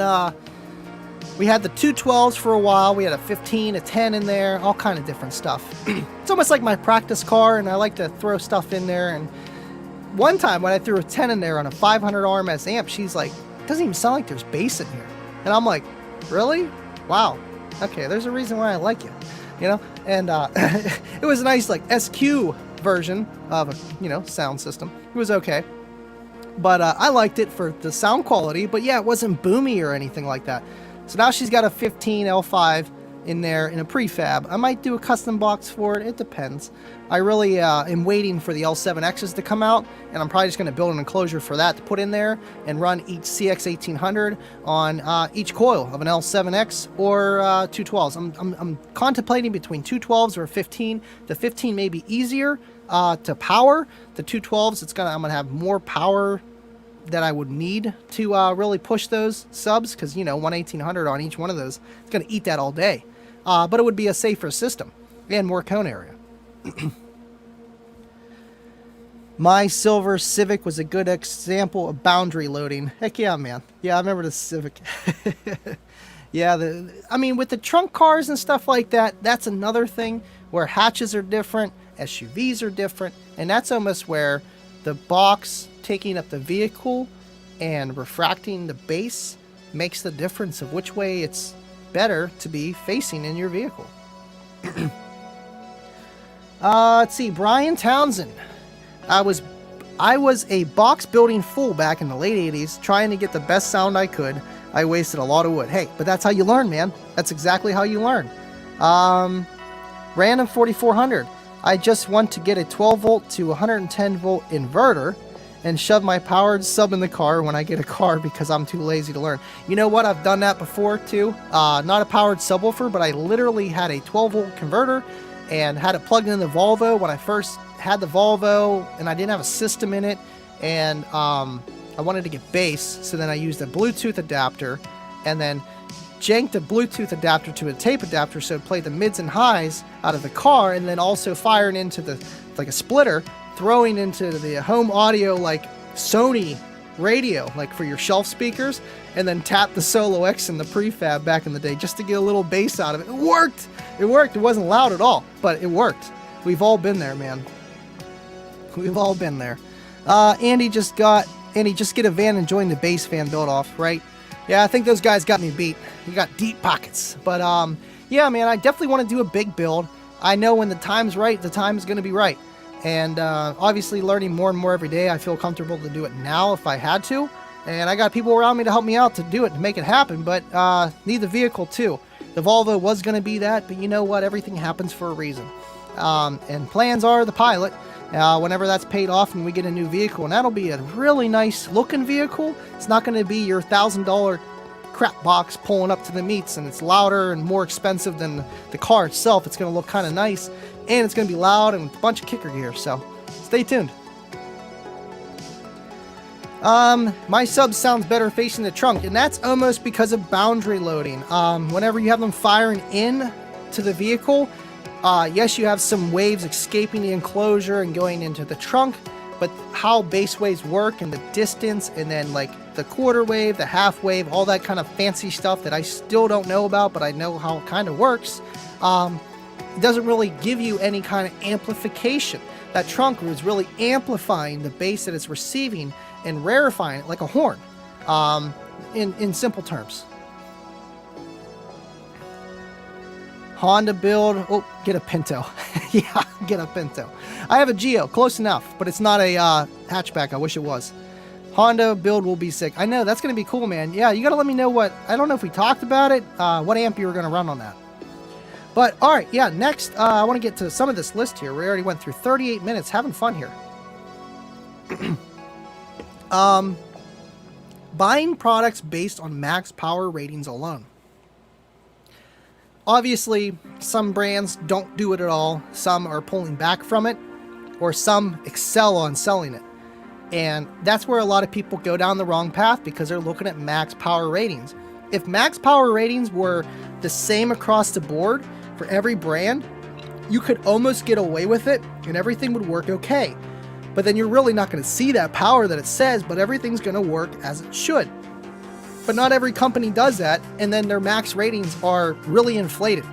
we had the 2 12s for a while. We had a 15, a 10 in there, all kind of different stuff. It's almost like my practice car, and I like to throw stuff in there. And one time when I threw a 10 in there on a 500 RMS amp, she's like, it doesn't even sound like there's bass in here. And I'm like, really? Wow. Okay, there's a reason why I like you, you know? And it was a nice, like, SQ version of a, you know, sound system. It was okay. But I liked it for the sound quality, but yeah, it wasn't boomy or anything like that. So now she's got a 15 L5 in there in a prefab. I might do a custom box for it. It depends. I really am waiting for the L7Xs to come out, and I'm probably just going to build an enclosure for that to put in there and run each CX1800 on each coil of an L7X or 212s. I'm contemplating between 212s or 15. The 15 may be easier to power. The 212s, I'm going to have more power that I would need to really push those subs, because, you know, 1800 on each one of those, it's going to eat that all day. But it would be a safer system and more cone area. My silver Civic was a good example of boundary loading. Heck yeah, man. Yeah, I remember the Civic. Yeah, I mean, with the trunk cars and stuff like that, that's another thing where hatches are different, SUVs are different, and that's almost where the box taking up the vehicle and refracting the base makes the difference of which way it's better to be facing in your vehicle. Let's see, Brian Townsend. I was a box building fool back in the late 80s, trying to get the best sound I could. I wasted a lot of wood. Hey, but that's how you learn, man. That's exactly how you learn. Random 4400. I just want to get a 12 volt to 110 volt inverter and shove my powered sub in the car when I get a car because I'm too lazy to learn. You know what? I've done that before too. Not a powered subwoofer, but I literally had a 12 volt converter and had it plugged in the Volvo when I first had the Volvo, and I didn't have a system in it, and I wanted to get bass, so then I used a Bluetooth adapter and then janked a Bluetooth adapter to a tape adapter so it played the mids and highs out of the car, and then also firing into the like a splitter, throwing into the home audio like Sony radio, like for your shelf speakers, and then tap the Solo X in the prefab back in the day just to get a little bass out of it. It worked! It worked. It wasn't loud at all, but it worked. We've all been there, man. We've all been there. Andy, just get a van and join the bass fan build off, right? Yeah, I think those guys got me beat. You got deep pockets. But yeah, man, I definitely want to do a big build. I know when the time's right, the time's going to be right. And obviously learning more and more every day, I feel comfortable to do it now if I had to. And I got people around me to help me out to do it, to make it happen. But need the vehicle too. The Volvo was going to be that, but you know what? Everything happens for a reason. And plans are the pilot. Whenever that's paid off and we get a new vehicle, and that'll be a really nice looking vehicle. It's not going to be your $1,000 crap box pulling up to the meets, and it's louder and more expensive than the car itself. It's going to look kind of nice, and it's going to be loud and a bunch of kicker gear, so stay tuned. My sub sounds better facing the trunk, and that's almost because of boundary loading. Whenever you have them firing in to the vehicle, yes, you have some waves escaping the enclosure and going into the trunk, but how bass waves work and the distance, and then like the quarter wave, the half wave, all that kind of fancy stuff that I still don't know about, but I know how it kind of works, it doesn't really give you any kind of amplification. That trunk is really amplifying the bass that it's receiving and rarefying it like a horn, in simple terms. Honda build, oh, get a Pinto. Yeah, get a Pinto. I have a Geo, close enough, but it's not a hatchback. I wish it was. Honda build will be sick. I know, that's going to be cool, man. Yeah, you got to let me know what, I don't know if we talked about it, what amp you were going to run on that. But, alright, yeah, next, I want to get to some of this list here. We already went through 38 minutes, having fun here. Buying products based on max power ratings alone. Obviously, some brands don't do it at all. Some are pulling back from it, or some excel on selling it. And that's where a lot of people go down the wrong path because they're looking at max power ratings. If max power ratings were the same across the board for every brand, you could almost get away with it and everything would work okay. But then you're really not going to see that power that it says, but everything's going to work as it should. But not every company does that, and then their max ratings are really inflated.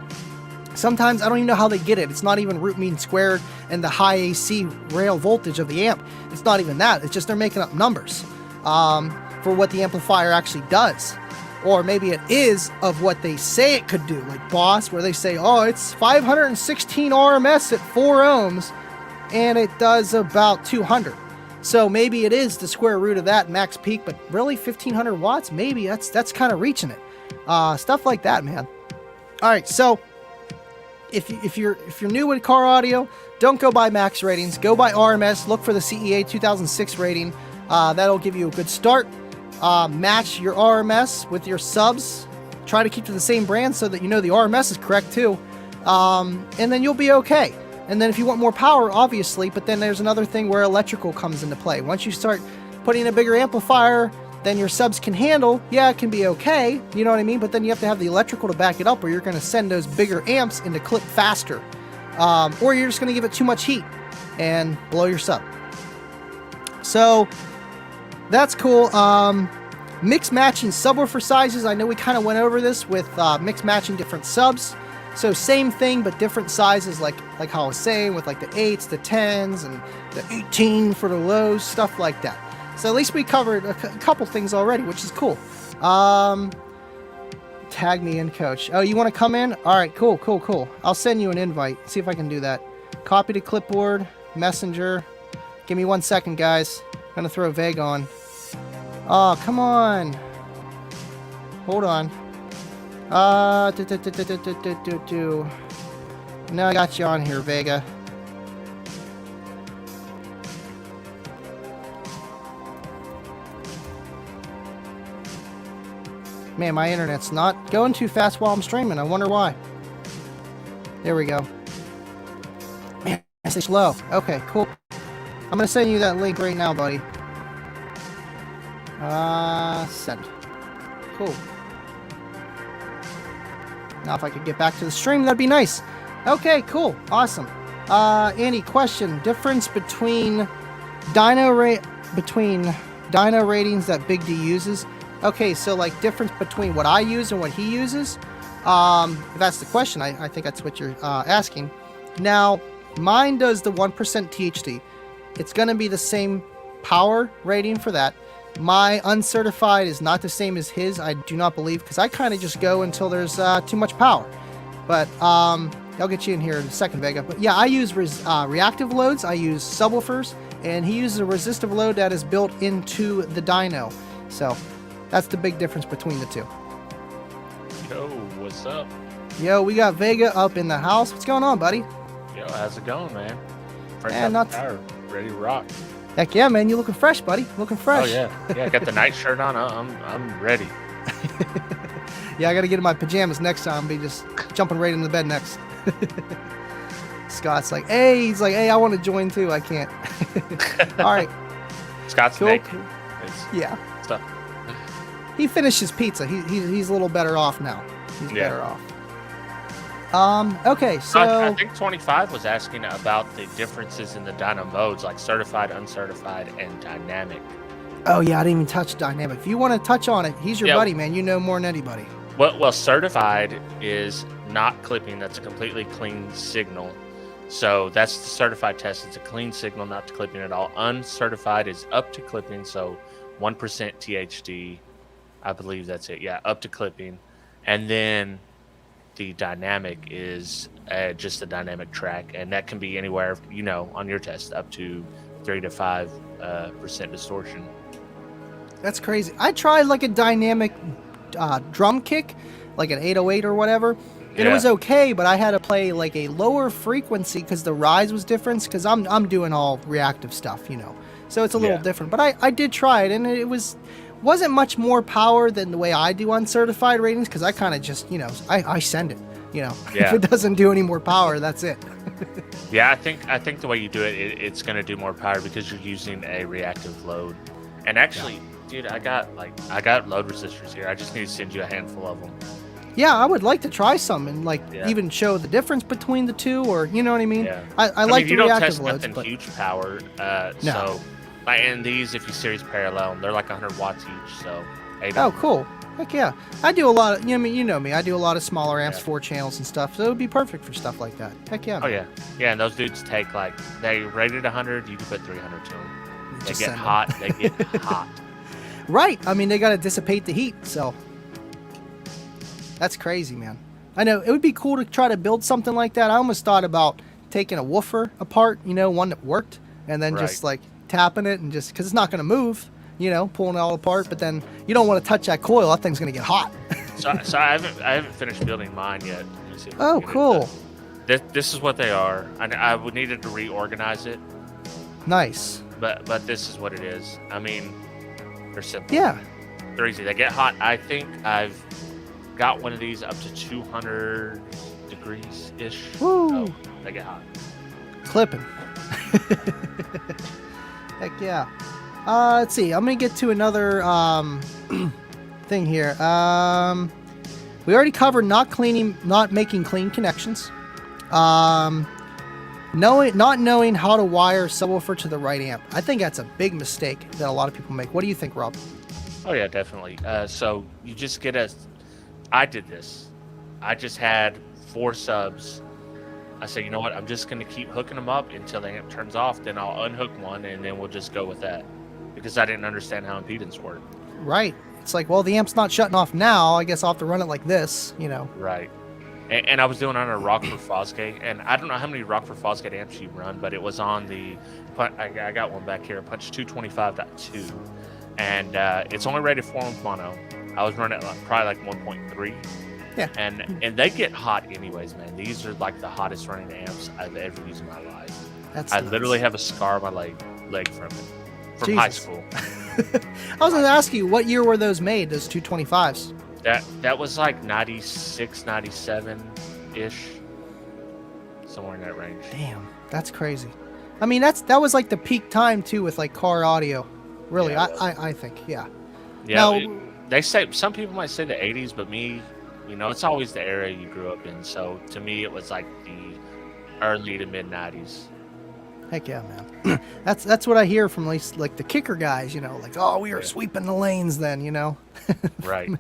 Sometimes I don't even know how they get it. It's not even root mean squared and the high AC rail voltage of the amp. It's not even that. It's just they're making up numbers for what the amplifier actually does. Or maybe it is of what they say it could do, like Boss, where they say, oh, it's 516 RMS at 4 ohms, and it does about 200. So maybe it is the square root of that max peak, but really 1500 watts? Maybe that's kind of reaching it. Stuff like that, man. All right, so if you're new with car audio, don't go by max ratings. Go by RMS. Look for the CEA 2006 rating. That'll give you a good start. Match your RMS with your subs. Try to keep to the same brand so that you know the RMS is correct too. And then you'll be okay. And then if you want more power, obviously, but then there's another thing where electrical comes into play. Once you start putting a bigger amplifier than your subs can handle, yeah, it can be okay, you know what I mean? But then you have to have the electrical to back it up, or you're going to send those bigger amps into clip faster. Or you're just going to give it too much heat and blow your sub. So that's cool. Mix matching subwoofer sizes. I know we kind of went over this with mix matching different subs. So same thing, but different sizes, like how I was saying, with like the 8s, the 10s, and the 18 for the lows, stuff like that. So at least we covered a couple things already, which is cool. Tag me in, coach. Oh, you want to come in? All right, cool. I'll send you an invite. See if I can do that. Copy to clipboard, messenger. Give me 1 second, guys. I'm going to throw Vega on. Oh, come on. Hold on. Now I got you on here, Vega. Man, my internet's not going too fast while I'm streaming. I wonder why. There we go. Man, it's slow. Okay, cool. I'm going to send you that link right now, buddy. Send. Cool. Now if I could get back to the stream, that'd be nice. Okay, cool. Awesome. Andy, question. Difference between dyno ratings that Big D uses. Okay, so like difference between what I use and what he uses. If that's the question, I think that's what you're asking. Now, mine does the 1% THD. It's going to be the same power rating for that. My uncertified is not the same as his, I do not believe, because I kind of just go until there's too much power. But I'll get you in here in a second, Vega. But yeah, I use reactive loads. I use subwoofers, and he uses a resistive load that is built into the dyno. So that's the big difference between the two. Yo, what's up? Yo, we got Vega up in the house. What's going on, buddy? Yo, how's it going, man? Fresh Man, out the fire, ready to rock. Heck yeah, man! You looking fresh, buddy? Looking fresh. Oh yeah. I got the night shirt on. I'm ready. Yeah, I got to get in my pajamas next time. Be just jumping right in the bed next. Scott's like, hey, he's like, hey, I want to join too. I can't. All right. Scott's cool. naked. Yeah. Stuff. He finished his pizza. He's a little better off now. He's better off. Okay, so I think 25 was asking about the differences in the dyno modes, like certified, uncertified, and dynamic. Oh yeah, I didn't even touch dynamic. If you want to touch on it, he's your buddy, man. You know more than anybody. Well, certified is not clipping. That's a completely clean signal. So that's the certified test. It's a clean signal, not to clipping at all. Uncertified is up to clipping, so 1% THD. I believe that's it. Yeah, up to clipping. And then the dynamic is just a dynamic track, and that can be anywhere, on your test, up to 3 to 5% distortion. That's crazy. I tried like a dynamic drum kick, like an 808 or whatever, and it was okay, but I had to play like a lower frequency because the rise was different, because I'm doing all reactive stuff, so it's a little different. But I did try it, and it wasn't much more power than the way I do uncertified ratings, because I kind of just, I send it, If it doesn't do any more power, that's it. Yeah, I think the way you do it, it's going to do more power because you're using a reactive load. And actually, dude, I got load resistors here. I just need to send you a handful of them. Yeah, I would like to try some and even show the difference between the two, or you know what I mean? Yeah. I like the reactive loads, you don't test nothing huge power, no. So. And these, if you series parallel, they're like 100 watts each. So. Oh, cool. Heck yeah. I do a lot of, you know me. I do a lot of smaller amps, 4 channels and stuff. So it would be perfect for stuff like that. Heck yeah. Oh yeah. Yeah, and those dudes take they rated 100. You can put 300 to them. They get hot. They get hot. Right. I mean, they got to dissipate the heat. So that's crazy, man. I know it would be cool to try to build something like that. I almost thought about taking a woofer apart, one that worked, and then just tapping it, and just because it's not going to move, pulling it all apart. But then you don't want to touch that coil; that thing's going to get hot. so I haven't finished building mine yet. Oh, cool. This is what they are. I would needed to reorganize it. Nice. But this is what it is. I mean, they're simple. Yeah. They're easy. They get hot. I think I've got one of these up to 200 degrees ish. Woo! So they get hot. Clipping. Heck yeah. Let's see. I'm gonna get to another thing here. We already covered not making clean connections. Not knowing how to wire subwoofer to the right amp. I think that's a big mistake that a lot of people make. What do you think, Rob? Oh yeah, definitely. So you just get I did this. I just had 4 subs. I said, you know what? I'm just going to keep hooking them up until the amp turns off. Then I'll unhook one, and then we'll just go with that. Because I didn't understand how impedance worked. Right. It's like, well, the amp's not shutting off now. I guess I'll have to run it like this, you know. Right. And I was doing it on a Rockford Fosgate, and I don't know how many Rockford Fosgate amps you run, but it was on the, I got one back here, Punch 225.2, and it's only rated 4-ohm mono. I was running it probably like 1.3. Yeah. And they get hot anyways, man. These are like the hottest running amps I've ever used in my life. I literally have a scar on my leg from it, from high school. I was going to ask you, what year were those made, those 225s? That was like 96, 97-ish, somewhere in that range. Damn, that's crazy. I mean, that was like the peak time too with like car audio. Really, Yeah, I think, yeah. Yeah, Now, they say some people might say the 80s, but me, it's always the era you grew up in. So to me, it was like the early to mid 90s. heck yeah, man. That's what I hear from at least like the kicker guys. Like, oh, we were sweeping the lanes then. Right.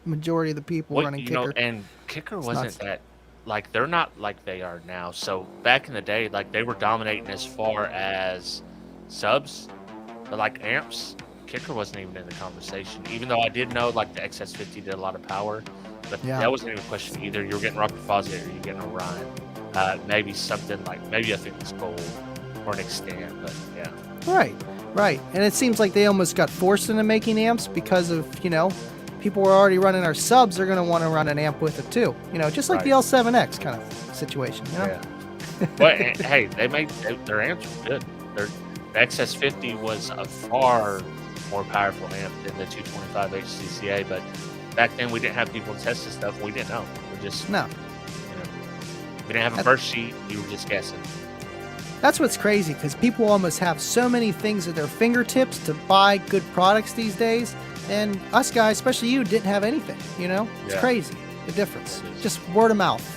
Majority of the people running kicker. And kicker wasn't that, like, they're not like they are now. So back in the day, like, they were dominating as far as subs, but like amps, kicker wasn't even in the conversation. Even though I did know like the XS50 did a lot of power, but that wasn't even a question. Either you're getting Rockford Fosgate or you're getting Orion. Maybe something like, maybe I think it's Gold or an extent, but yeah. Right. And it seems like they almost got forced into making amps because of, people were already running our subs. They're going to want to run an amp with it too. Just like the L7X kind of situation, Yeah. But hey, their amps were good. Their XS50 was a far more powerful amp than the 225 HCCA, but back then we didn't have people test this stuff. We didn't know. We just we didn't have a burst sheet. You were just guessing. That's what's crazy, because people almost have so many things at their fingertips to buy good products these days, and us guys, especially you, didn't have anything. It's crazy, the difference. Just word of mouth.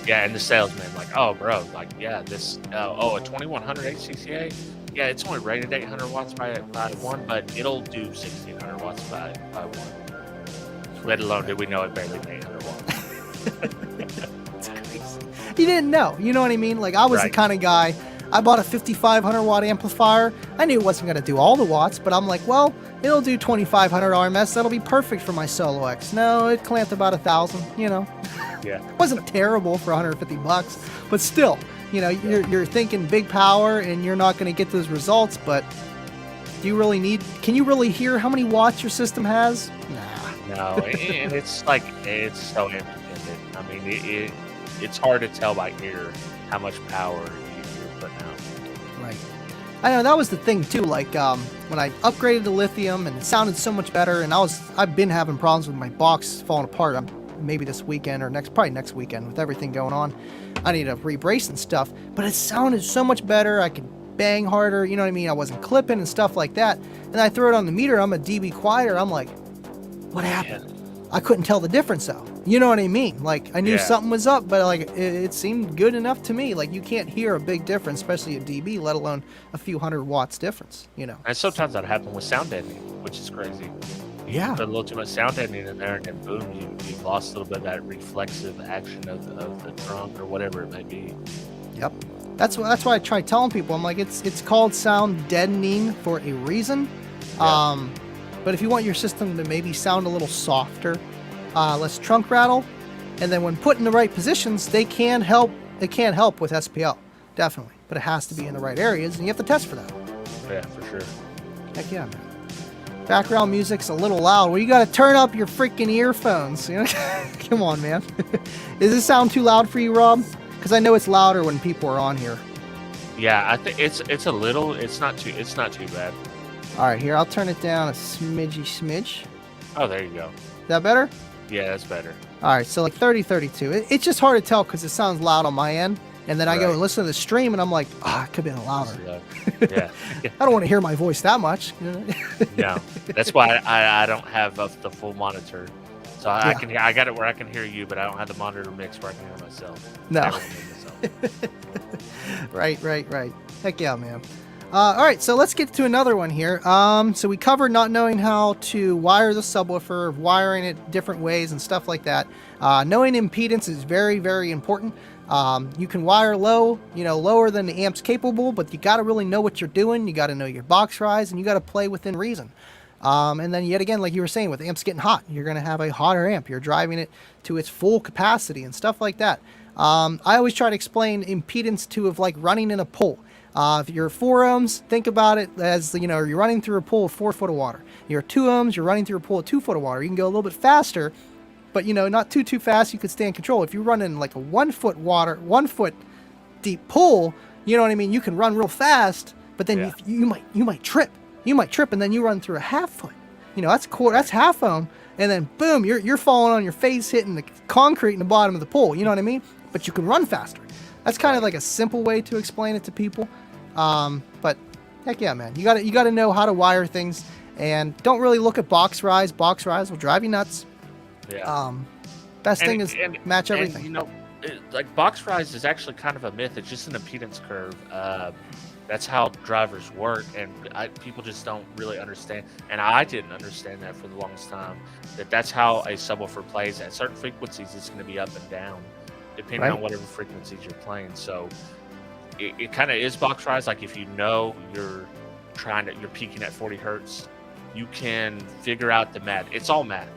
Yeah, and the salesman, like, oh, bro, like, yeah, this, a 2100 HCCA, yeah, it's only rated 800 watts by one, but it'll do 1600 watts by one. Let alone did we know it barely made 800 watts. It's crazy. You didn't know, you know what I mean? Like, I was the kind of guy, I bought a 5500 watt amplifier. I knew it wasn't going to do all the watts, but I'm like, well, it'll do 2500 RMS. That'll be perfect for my Solo X. No, it clamped about 1,000, Yeah. It wasn't terrible for $150, but still, you're thinking big power and you're not going to get those results, but can you really hear how many watts your system has? Nah. No, and it's so independent. I mean, it's hard to tell by ear how much power you're putting out. Right. I know that was the thing too. Like when I upgraded to lithium and it sounded so much better, and I've been having problems with my box falling apart. Maybe this weekend or probably next weekend with everything going on. I need to rebrace and stuff, but it sounded so much better. I could bang harder. You know what I mean? I wasn't clipping and stuff like that. And I throw it on the meter. I'm a dB quieter. I'm like, what happened? I couldn't tell the difference though. You know what I mean? Like I knew something was up, but like it seemed good enough to me. Like you can't hear a big difference, especially a dB, let alone a few hundred watts difference. And sometimes that happens with sound deadening, which is crazy. You put a little too much sound deadening in there, and then boom, you've lost a little bit of that reflexive action of the trunk or whatever it may be. Yep. That's why I try telling people. I'm like, it's called sound deadening for a reason. Yeah. But if you want your system to maybe sound a little softer, less trunk rattle, and then when put in the right positions, they can help. It can help with SPL, definitely. But it has to be in the right areas, and you have to test for that. Yeah, for sure. Heck yeah, man. Background music's a little loud. Well, you got to turn up your freaking earphones. Come on, man. Does this sound too loud for you, Rob? Because I know it's louder when people are on here. Yeah, I think it's a little. It's not too bad. All right, here, I'll turn it down a smidge. Oh, there you go. Is that better? Yeah, that's better. All right, so like 30, 32. It's just hard to tell because it sounds loud on my end. And then I go and listen to the stream, and I'm like, it could be a little louder. Yeah. I don't want to hear my voice that much. No, that's why I don't have the full monitor. So I got it where I can hear you, but I don't have the monitor mix where I can hear myself. No. Right. Heck yeah, man. All right, so let's get to another one here. So we covered not knowing how to wire the subwoofer, wiring it different ways and stuff like that. Knowing impedance is very, very important. You can wire low, lower than the amp's capable, but you got to really know what you're doing. You got to know your box rise, and you got to play within reason. And then yet again, like you were saying, with amps getting hot, you're going to have a hotter amp. You're driving it to its full capacity and stuff like that. I always try to explain impedance to of like running in a pool. If you're 4 ohms, think about it as, you're running through a pool of 4 foot of water. You're 2 ohms, you're running through a pool of 2 foot of water. You can go a little bit faster, but, not too fast. You could stay in control. If you run in like a 1 foot deep pool, you know what I mean? You can run real fast, but then you might trip. You might trip, and then you run through a half foot. That's half ohm, and then boom, you're falling on your face, hitting the concrete in the bottom of the pool. You know what I mean? But you can run faster. That's kind of like a simple way to explain it to people. But heck yeah, man, you gotta know how to wire things, and don't really look at box rise. Box rise will drive you nuts. Yeah. Best thing is match everything. Like box rise is actually kind of a myth. It's just an impedance curve. That's how drivers work, and people just don't really understand. And I didn't understand that for the longest time. That's how a subwoofer plays. At certain frequencies, it's going to be up and down, depending on whatever frequencies you're playing. So it kind of is box rise. Like if you're peaking at 40 hertz, you can figure out the math. It's all math.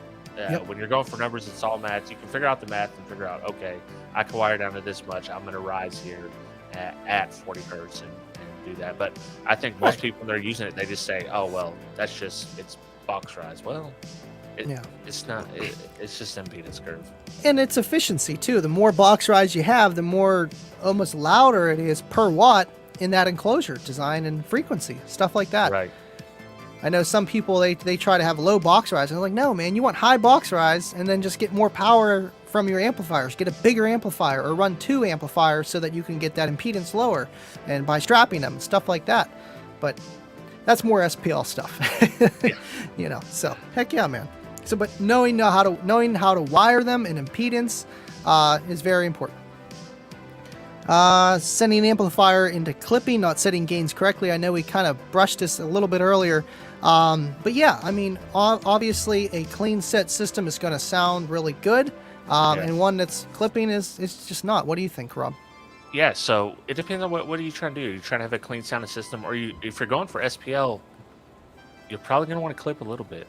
When you're going for numbers, it's all math. You can figure out the math and figure out, okay, I can wire down to this much. I'm going to rise here at 40 hertz and do that. But I think most people that are using it, they just say, oh, well, it's box rise. Well, it's not. It's just impedance curve. And it's efficiency, too. The more box rise you have, the more almost louder it is per watt in that enclosure design and frequency, stuff like that. Right. I know some people, they try to have low box rise, and they're like, no, man, you want high box rise, and then just get more power from your amplifiers. Get a bigger amplifier, or run 2 amplifiers so that you can get that impedance lower, and by strapping them, stuff like that. But that's more SPL stuff. So heck yeah, man. So, but knowing how to wire them and impedance is very important. Sending an amplifier into clipping, not setting gains correctly. I know we kind of brushed this a little bit earlier. But yeah, I mean, obviously a clean set system is going to sound really good. And one that's clipping is just not. What do you think, Rob? Yeah, so it depends on what are you trying to do. You're trying to have a clean sounding system, or if you're going for SPL, you're probably going to want to clip a little bit,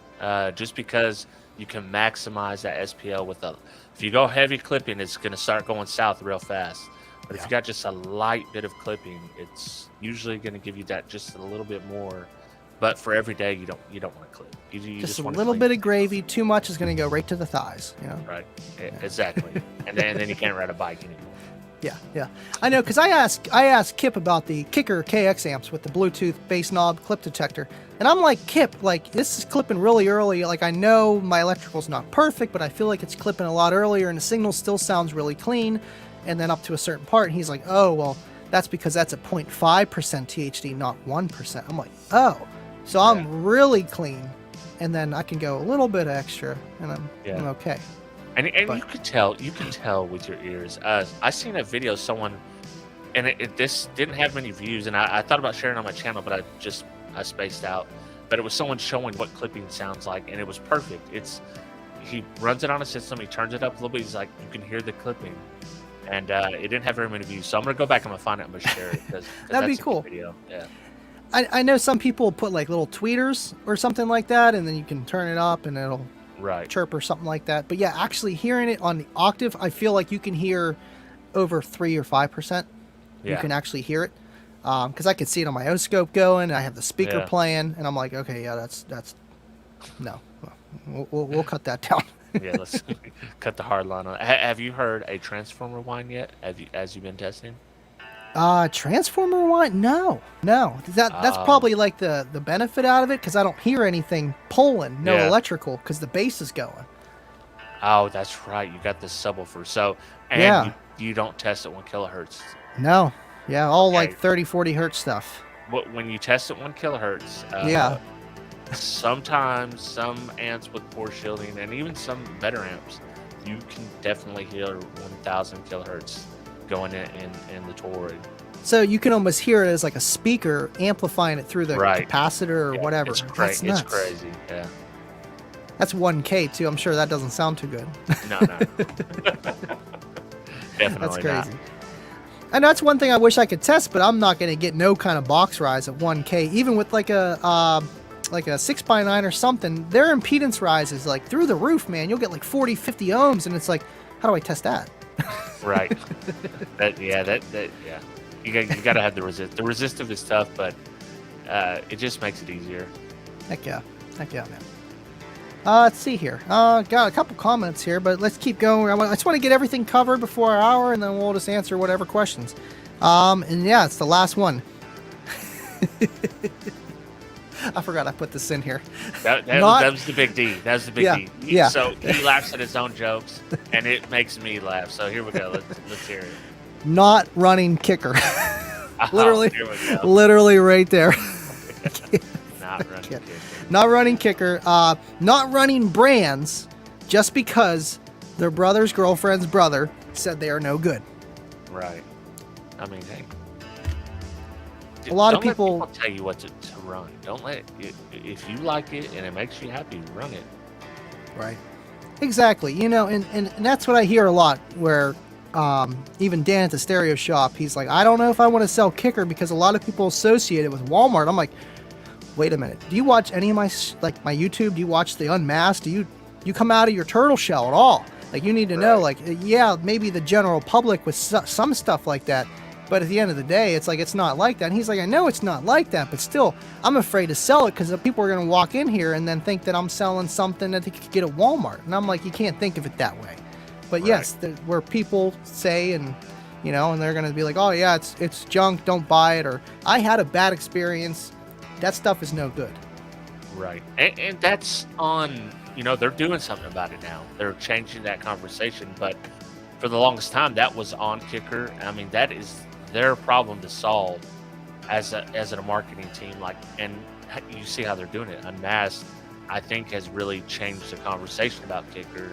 just because you can maximize that SPL if you go heavy clipping, it's going to start going south real fast. But if you got just a light bit of clipping, it's usually going to give you that just a little bit more. But for every day, you don't want to clip. You just a little bit of gravy. Too much is going to go right to the thighs. Right. Exactly. and then you can't ride a bike anymore. Yeah. I know, because I asked Kip about the Kicker KX amps with the Bluetooth bass knob clip detector, and I'm like, Kip, like, this is clipping really early. Like, I know my electrical's not perfect, but I feel like it's clipping a lot earlier, and the signal still sounds really clean. And then up to a certain part, and he's like, oh, well, that's because that's a 0.5% THD, not 1%. I'm like, oh, so I'm really clean, and then I can go a little bit extra, and I'm okay. And you can tell with your ears. I seen a video someone, and this didn't have many views, and I thought about sharing it on my channel, but I spaced out. But it was someone showing what clipping sounds like, and it was perfect. He runs it on a system, he turns it up a little bit, he's like, you can hear the clipping. And it didn't have very many views, so I'm gonna go back and I'm gonna find it. I'm gonna share it because that'd be cool. Video. Yeah. I know some people put like little tweeters or something like that, and then you can turn it up and it'll chirp or something like that. But yeah, actually hearing it on the octave, I feel like you can hear over 3 or 5%. You can actually hear it because I could see it on my O-scope going. I have the speaker playing, and I'm like, okay, yeah, that's no, we'll cut that down. Yeah, let's cut the hard line on it. Have you heard a transformer whine yet? As you've been testing? Transformer whine? No. That's probably like the benefit out of it, because I don't hear anything pulling, electrical, because the bass is going. Oh, that's right. You got the subwoofer. So, and you don't test at 1 kilohertz. No. Yeah, all like 30, 40 hertz stuff. When you test at 1 kilohertz, sometimes some amps with poor shielding, and even some better amps, you can definitely hear 1,000 kilohertz going in the toroid. So you can almost hear it as like a speaker amplifying it through the capacitor or whatever. It's That's nuts. It's crazy. Yeah. That's 1K too. I'm sure that doesn't sound too good. No. Definitely That's crazy. not. And that's one thing I wish I could test, but I'm not going to get no kind of box rise at 1K, even with like a 6x9 or something. Their impedance rise is like through the roof, man. You'll get like 40, 50 ohms, and it's like, how do I test that? Right. Yeah. You got to have the resist. The resistive is tough, but it just makes it easier. Heck yeah, man. Let's see here. Got a couple comments here, but let's keep going. I just want to get everything covered before our hour, and then we'll just answer whatever questions. And yeah, it's the last one. I forgot I put this in here. That was the big D. That was the big D. Yeah. So he laughs at his own jokes, and it makes me laugh. So here we go. Let's hear it. Not running kicker. Literally, here we go. literally right there. Not running kicker. Not running kicker. Not running brands just because their brother's girlfriend's brother said they are no good. Right. I mean, hey. A lot of Don't let people tell you what to run. Don't let if you like it and it makes you happy, run it. Right. Exactly. You know, and that's what I hear a lot where even Dan at the stereo shop, he's like, I don't know if I want to sell kicker because a lot of people associate it with Walmart. I'm like, wait a minute. Do you watch any of my YouTube? Do you watch the Unmasked? Do you come out of your turtle shell at all? Like, you need to know, like, yeah, maybe the general public with some stuff like that, but at the end of the day, it's like, it's not like that. And he's like, I know it's not like that, but still, I'm afraid to sell it because people are going to walk in here and then think that I'm selling something that they could get at Walmart. And I'm like, you can't think of it that way. But yes, where people say, and you know, and they're going to be like, oh yeah, it's junk, don't buy it, or I had a bad experience. That stuff is no good. Right. And that's on, you know, they're doing something about it now. They're changing that conversation. But for the longest time, that was on kicker. I mean, that is their problem to solve as a marketing team. Like, and you see how they're doing it. Unmasked, I think, has really changed the conversation about kicker.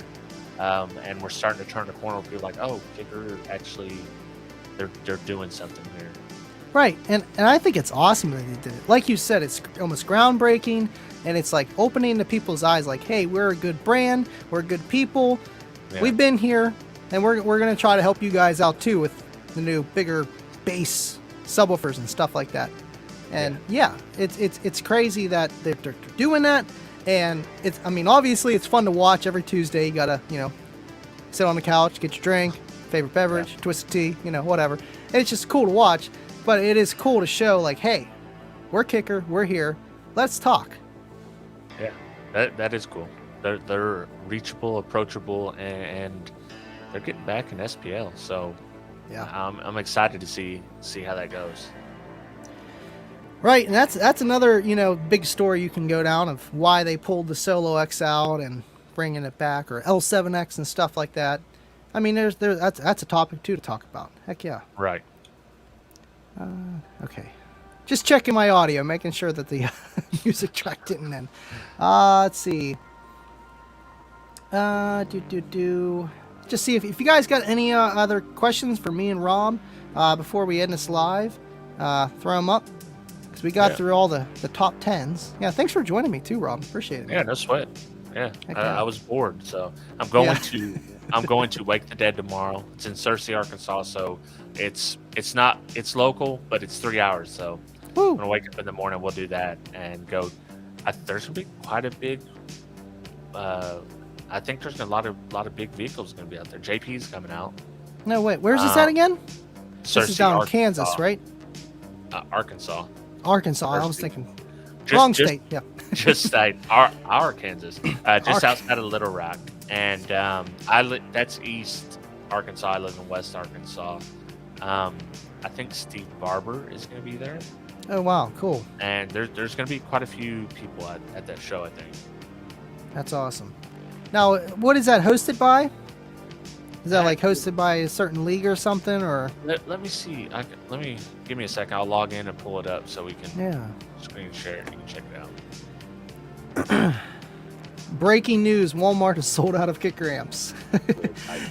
And we're starting to turn the corner where people are like, oh, kicker, actually, they're doing something here. Right, and I think it's awesome that they did it. Like you said, it's almost groundbreaking, and it's like opening the people's eyes. Like, hey, we're a good brand, we're good people. Yeah. We've been here, and we're going to try to help you guys out too with the new, bigger bass subwoofers and stuff like that. And yeah, it's crazy that they're doing that. And it's, I mean, obviously it's fun to watch every Tuesday. You gotta, you know, sit on the couch, get your drink, favorite beverage, twisted tea, you know, whatever. And it's just cool to watch. But it is cool to show, like, hey, we're kicker, we're here, let's talk. Yeah, that is cool. They're reachable, approachable, and they're getting back in SPL. So yeah, I'm excited to see how that goes. Right, and that's another, you know, big story you can go down of why they pulled the Solo X out and bringing it back, or L7X and stuff like that. I mean, that's a topic too to talk about. Heck yeah. Right. Okay. Just checking my audio, making sure that the music track didn't end. Let's see. Just see if you guys got any other questions for me and Rob before we end this live. Throw them up, because we got through all the top 10s. Yeah, thanks for joining me too, Rob. Appreciate it. Yeah, no sweat. Yeah, I was bored, so I'm going to Wake the Dead tomorrow. It's in Searcy, Arkansas, so it's local, but it's 3 hours. So I'm gonna wake up in the morning. We'll do that and go. There's gonna be quite a big. I think there's a lot of big vehicles gonna be out there. JP's coming out. No, wait, where's this at again? Searcy, this is down in Arkansas. Kansas, right? Arkansas. Arkansas. I was thinking wrong state. Yeah. Just our Kansas, just outside of Little Rock, and that's East Arkansas. I live in West Arkansas. I think Steve Barber is going to be there. Oh wow, cool. And there's going to be quite a few people at that show, I think. That's awesome. Now, what is that hosted by? Is that like hosted by a certain league or something, or? Let me see. Give me a second. I'll log in and pull it up so we can screen share it. You can check it out. Breaking news: Walmart is sold out of kicker amps.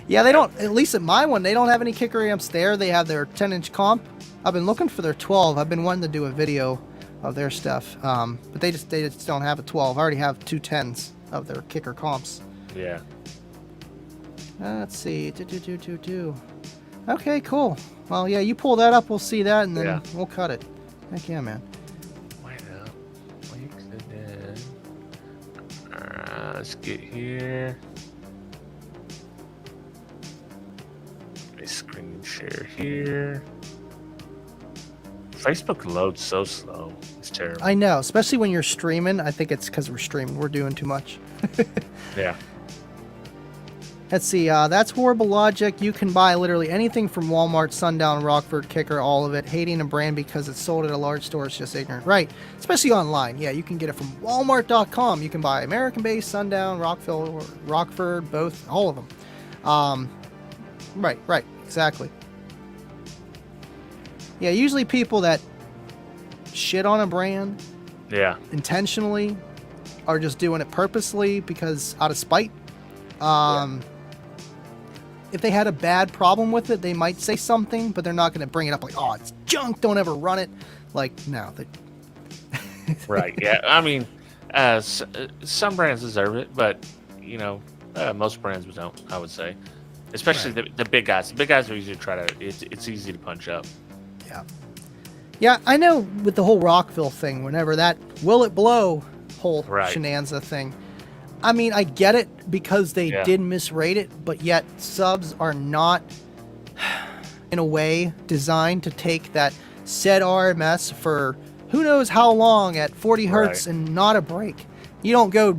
Yeah, they don't. At least at my one, they don't have any kicker amps there. They have their 10-inch comp I've been looking for their 12. I've been wanting to do a video of their stuff, but they just don't have a 12. I already have 2 10s of their kicker comps. Yeah. Let's see. Okay, cool. Well, yeah, you pull that up, we'll see that, and then we'll cut it. Heck yeah, man. Wait up. Let's get here. A screen share here. Facebook loads so slow. It's terrible. I know, especially when you're streaming. I think it's because we're streaming. We're doing too much. Yeah. Let's see. That's horrible logic. You can buy literally anything from Walmart, Sundown, Rockford, Kicker, all of it. Hating a brand because it's sold at a large store is just ignorant. Right. Especially online. Yeah, you can get it from Walmart.com. You can buy American-based, Sundown, Rockford, both, all of them. Right. Exactly. Yeah, usually people that shit on a brand intentionally are just doing it purposely because out of spite. If they had a bad problem with it, they might say something, but they're not going to bring it up like, oh, it's junk, don't ever run it. Like, no. Right, yeah. I mean, some brands deserve it, but, you know, most brands don't, I would say. Especially the big guys. The big guys are easy to try to, it's easy to punch up. Yeah. Yeah, I know with the whole Rockville thing, whenever that will it blow whole shenanigans thing, I mean, I get it because they did misrate it, but yet subs are not, in a way, designed to take that said RMS for who knows how long at 40 hertz and not a break. You don't go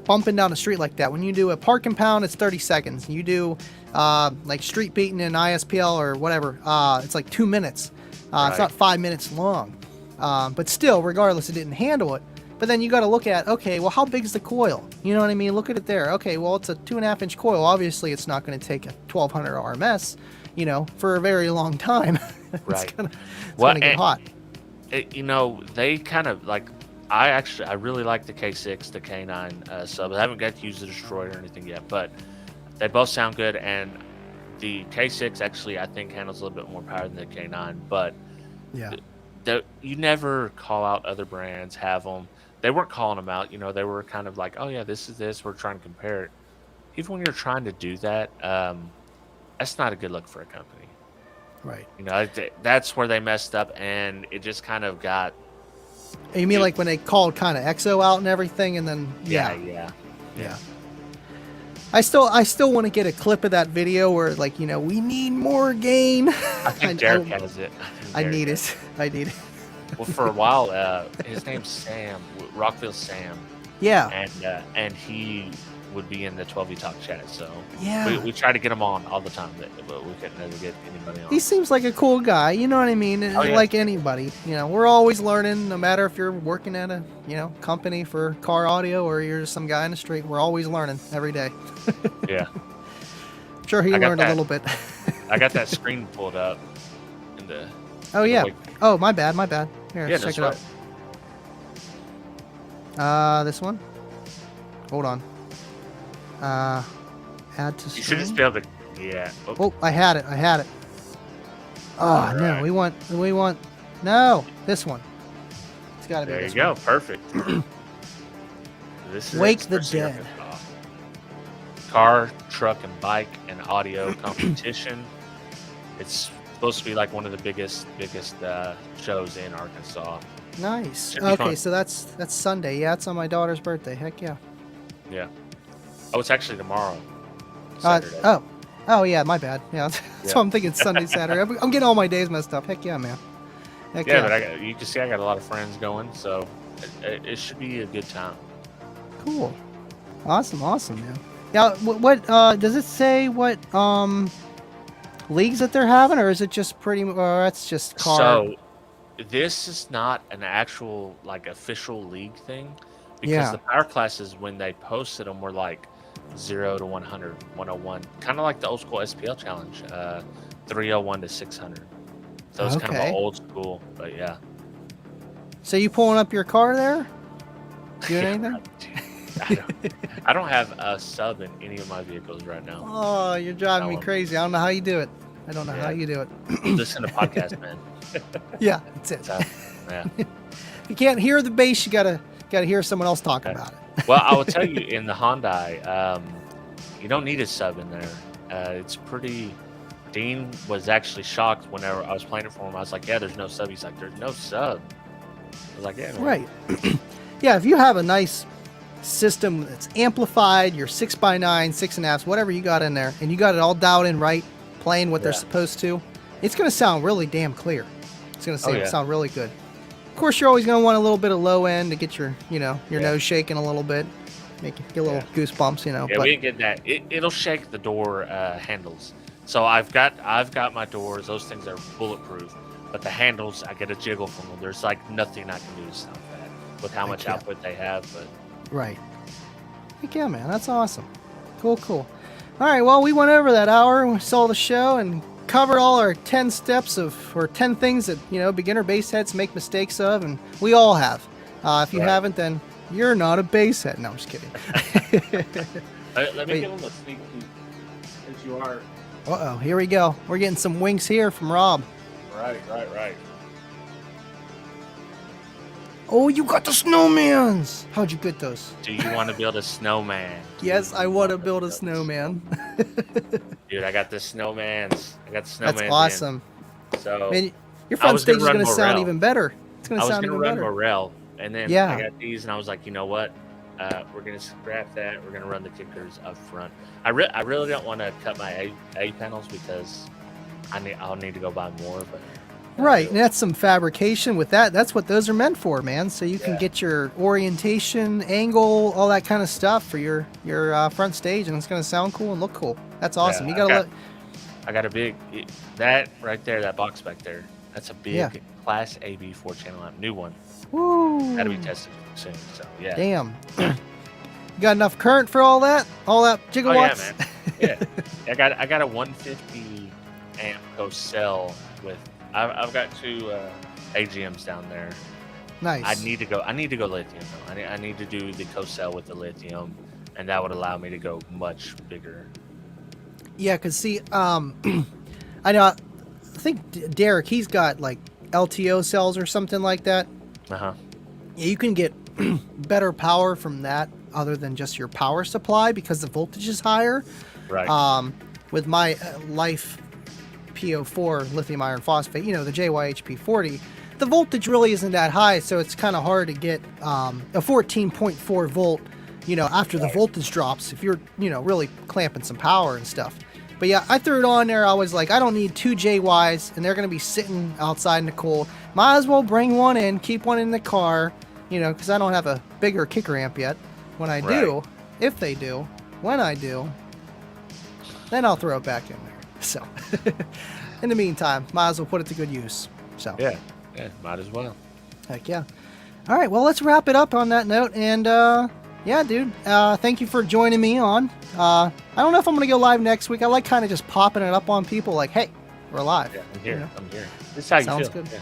bumping down the street like that. When you do a park and pound, it's 30 seconds. You do like street beating in ISPL or whatever, it's like 2 minutes. It's not 5 minutes long. But still, regardless, it didn't handle it. But then you got to look at, okay, well, how big is the coil? You know what I mean? Look at it there. Okay, well, it's a 2.5-inch coil. Obviously, it's not going to take a 1200 RMS, you know, for a very long time. It's going to get hot. You know, they kind of like, I really like the K6, the K9 sub. I haven't got to use the Destroyer or anything yet, but they both sound good. And the K6 actually, I think, handles a little bit more power than the K9. But you never call out other brands, have them. They weren't calling them out, you know, they were kind of like, oh yeah, this is this, we're trying to compare it. Even when you're trying to do that, that's not a good look for a company. Right. You know, that's where they messed up, and it just kind of got... You mean like when they called kind of EXO out and everything, and then... Yeah. I still want to get a clip of that video where, like, you know, we need more gain. I think Derek has it. I need it. Well, for a while, his name's Sam, Rockville Sam. Yeah. And he would be in the 12V Talk chat, so we try to get him on all the time, but we couldn't ever get anybody on. He seems like a cool guy, you know what I mean? Like anybody. You know, we're always learning, no matter if you're working at a, you know, company for car audio or you're just some guy in the street, we're always learning every day. Yeah. I'm sure he learned a little bit. I got that screen pulled up in the... Oh, yeah. Oh, my bad. Here, let's check it out. This one? Hold on. Add to screen. You should just be able to... Yeah. Oh, I had it. Oh, no. We want... No, this one. It's got to be this one. There you go. Perfect. This is Wake the Dead. Car, truck, and bike and audio competition. It's supposed to be like one of the biggest shows in Arkansas. Nice. Okay, so that's Sunday. Yeah, it's on my daughter's birthday. Heck yeah. Yeah. Oh, it's actually tomorrow. Saturday. Oh yeah, my bad. Yeah, so I'm thinking Sunday, Saturday. I'm getting all my days messed up. Heck yeah, man. Heck yeah. But you can see I got a lot of friends going, so it should be a good time. Cool. Awesome, man. Yeah, what does it say? What leagues that they're having, or is it just pretty? That's just car. So this is not an actual like official league thing, because the power classes when they posted them were like 0 to 100, 101, kind of like the old school SPL challenge, 301 to 600. So it's kind of an old school, but yeah. So you pulling up your car there? Doing anything? I don't have a sub in any of my vehicles right now. Oh, you're driving me crazy. I don't know how you do it. I don't know how you do it. Listen to podcast, man. Yeah, that's it. So, yeah. If you can't hear the bass, you gotta hear someone else talk about it. Well, I will tell you, in the Hyundai, you don't need a sub in there. It's pretty. Dean was actually shocked whenever I was playing it for him. I was like, "Yeah, there's no sub." He's like, "There's no sub." I was like, "Yeah, man. Right." Yeah, if you have a nice system that's amplified, your 6x9, 6.5s, whatever you got in there, and you got it all dialed in right, playing what they're supposed to, it's going to sound really damn clear. It's going to sound really good. Of course, you're always going to want a little bit of low end to get your, your nose shaking a little bit, make you get a little goosebumps, Yeah, but we didn't get that. It'll shake the door handles. So I've got my doors. Those things are bulletproof, but the handles, I get a jiggle from them. There's like nothing I can do to stop that with how much output they have. But right. Heck yeah, man. That's awesome. Cool. All right. Well, we went over that hour. We saw the show and covered all our 10 steps or 10 things that, beginner bass heads make mistakes of. And we all have. If you haven't, then you're not a bass head. No, I'm just kidding. Let me give them a sneak peek. Since you are. Uh-oh. Here we go. We're getting some winks here from Rob. Right. Oh, you got the snowmans. How'd you get those? Do you want to build a snowman? Yes, I want to build a snowman. Dude, I got the snowmans. That's awesome. So man, your front stage is going to sound even better. It's going to sound even better. I was going better. to run Morel, and then I got these, and I was like, you know what? We're going to scrap that. We're going to run the kickers up front. I really don't want to cut my A panels because I'll need to go buy more, but. Right, and that's some fabrication with that. That's what those are meant for, man. So you can get your orientation, angle, all that kind of stuff for your front stage, and it's going to sound cool and look cool. That's awesome. Yeah, I got a big that right there, that box back there. That's a big Class AB 4-channel amp, new one. Woo! That'll be tested soon. So yeah. Damn. You got enough current for all that? All that gigawatts? Oh yeah, man. Yeah. I got a 150 amp co-cell with. I've got two AGMs down there. Nice. I need to go lithium though. I need to do the co-cell with the lithium, and that would allow me to go much bigger. Yeah, because see, I know. I think Derek, he's got like LTO cells or something like that. Yeah, you can get better power from that other than just your power supply because the voltage is higher. Right. With my Life PO4 lithium iron phosphate, the JYHP40, the voltage really isn't that high, so it's kind of hard to get a 14.4 volt, after the voltage drops if you're, really clamping some power and stuff. But yeah, I threw it on there. I was like, I don't need two JYs, and they're going to be sitting outside in the cold. Might as well bring one in, keep one in the car, because I don't have a bigger kicker amp yet. When I do, if they do, when I do, then I'll throw it back in there. So, in the meantime, might as well put it to good use. So yeah, might as well. Heck yeah. All right, well, let's wrap it up on that note. And yeah, dude, thank you for joining me on. I don't know if I'm gonna go live next week. I like kind of just popping it up on people, like, hey, we're live. Yeah, I'm here. I'm here. This is how Sounds you feel. good. Yeah.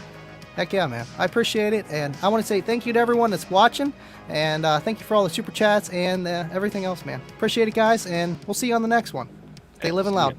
Heck yeah, man. I appreciate it, and I want to say thank you to everyone that's watching, and thank you for all the super chats and everything else, man. Appreciate it, guys, and we'll see you on the next one. Stay living loud.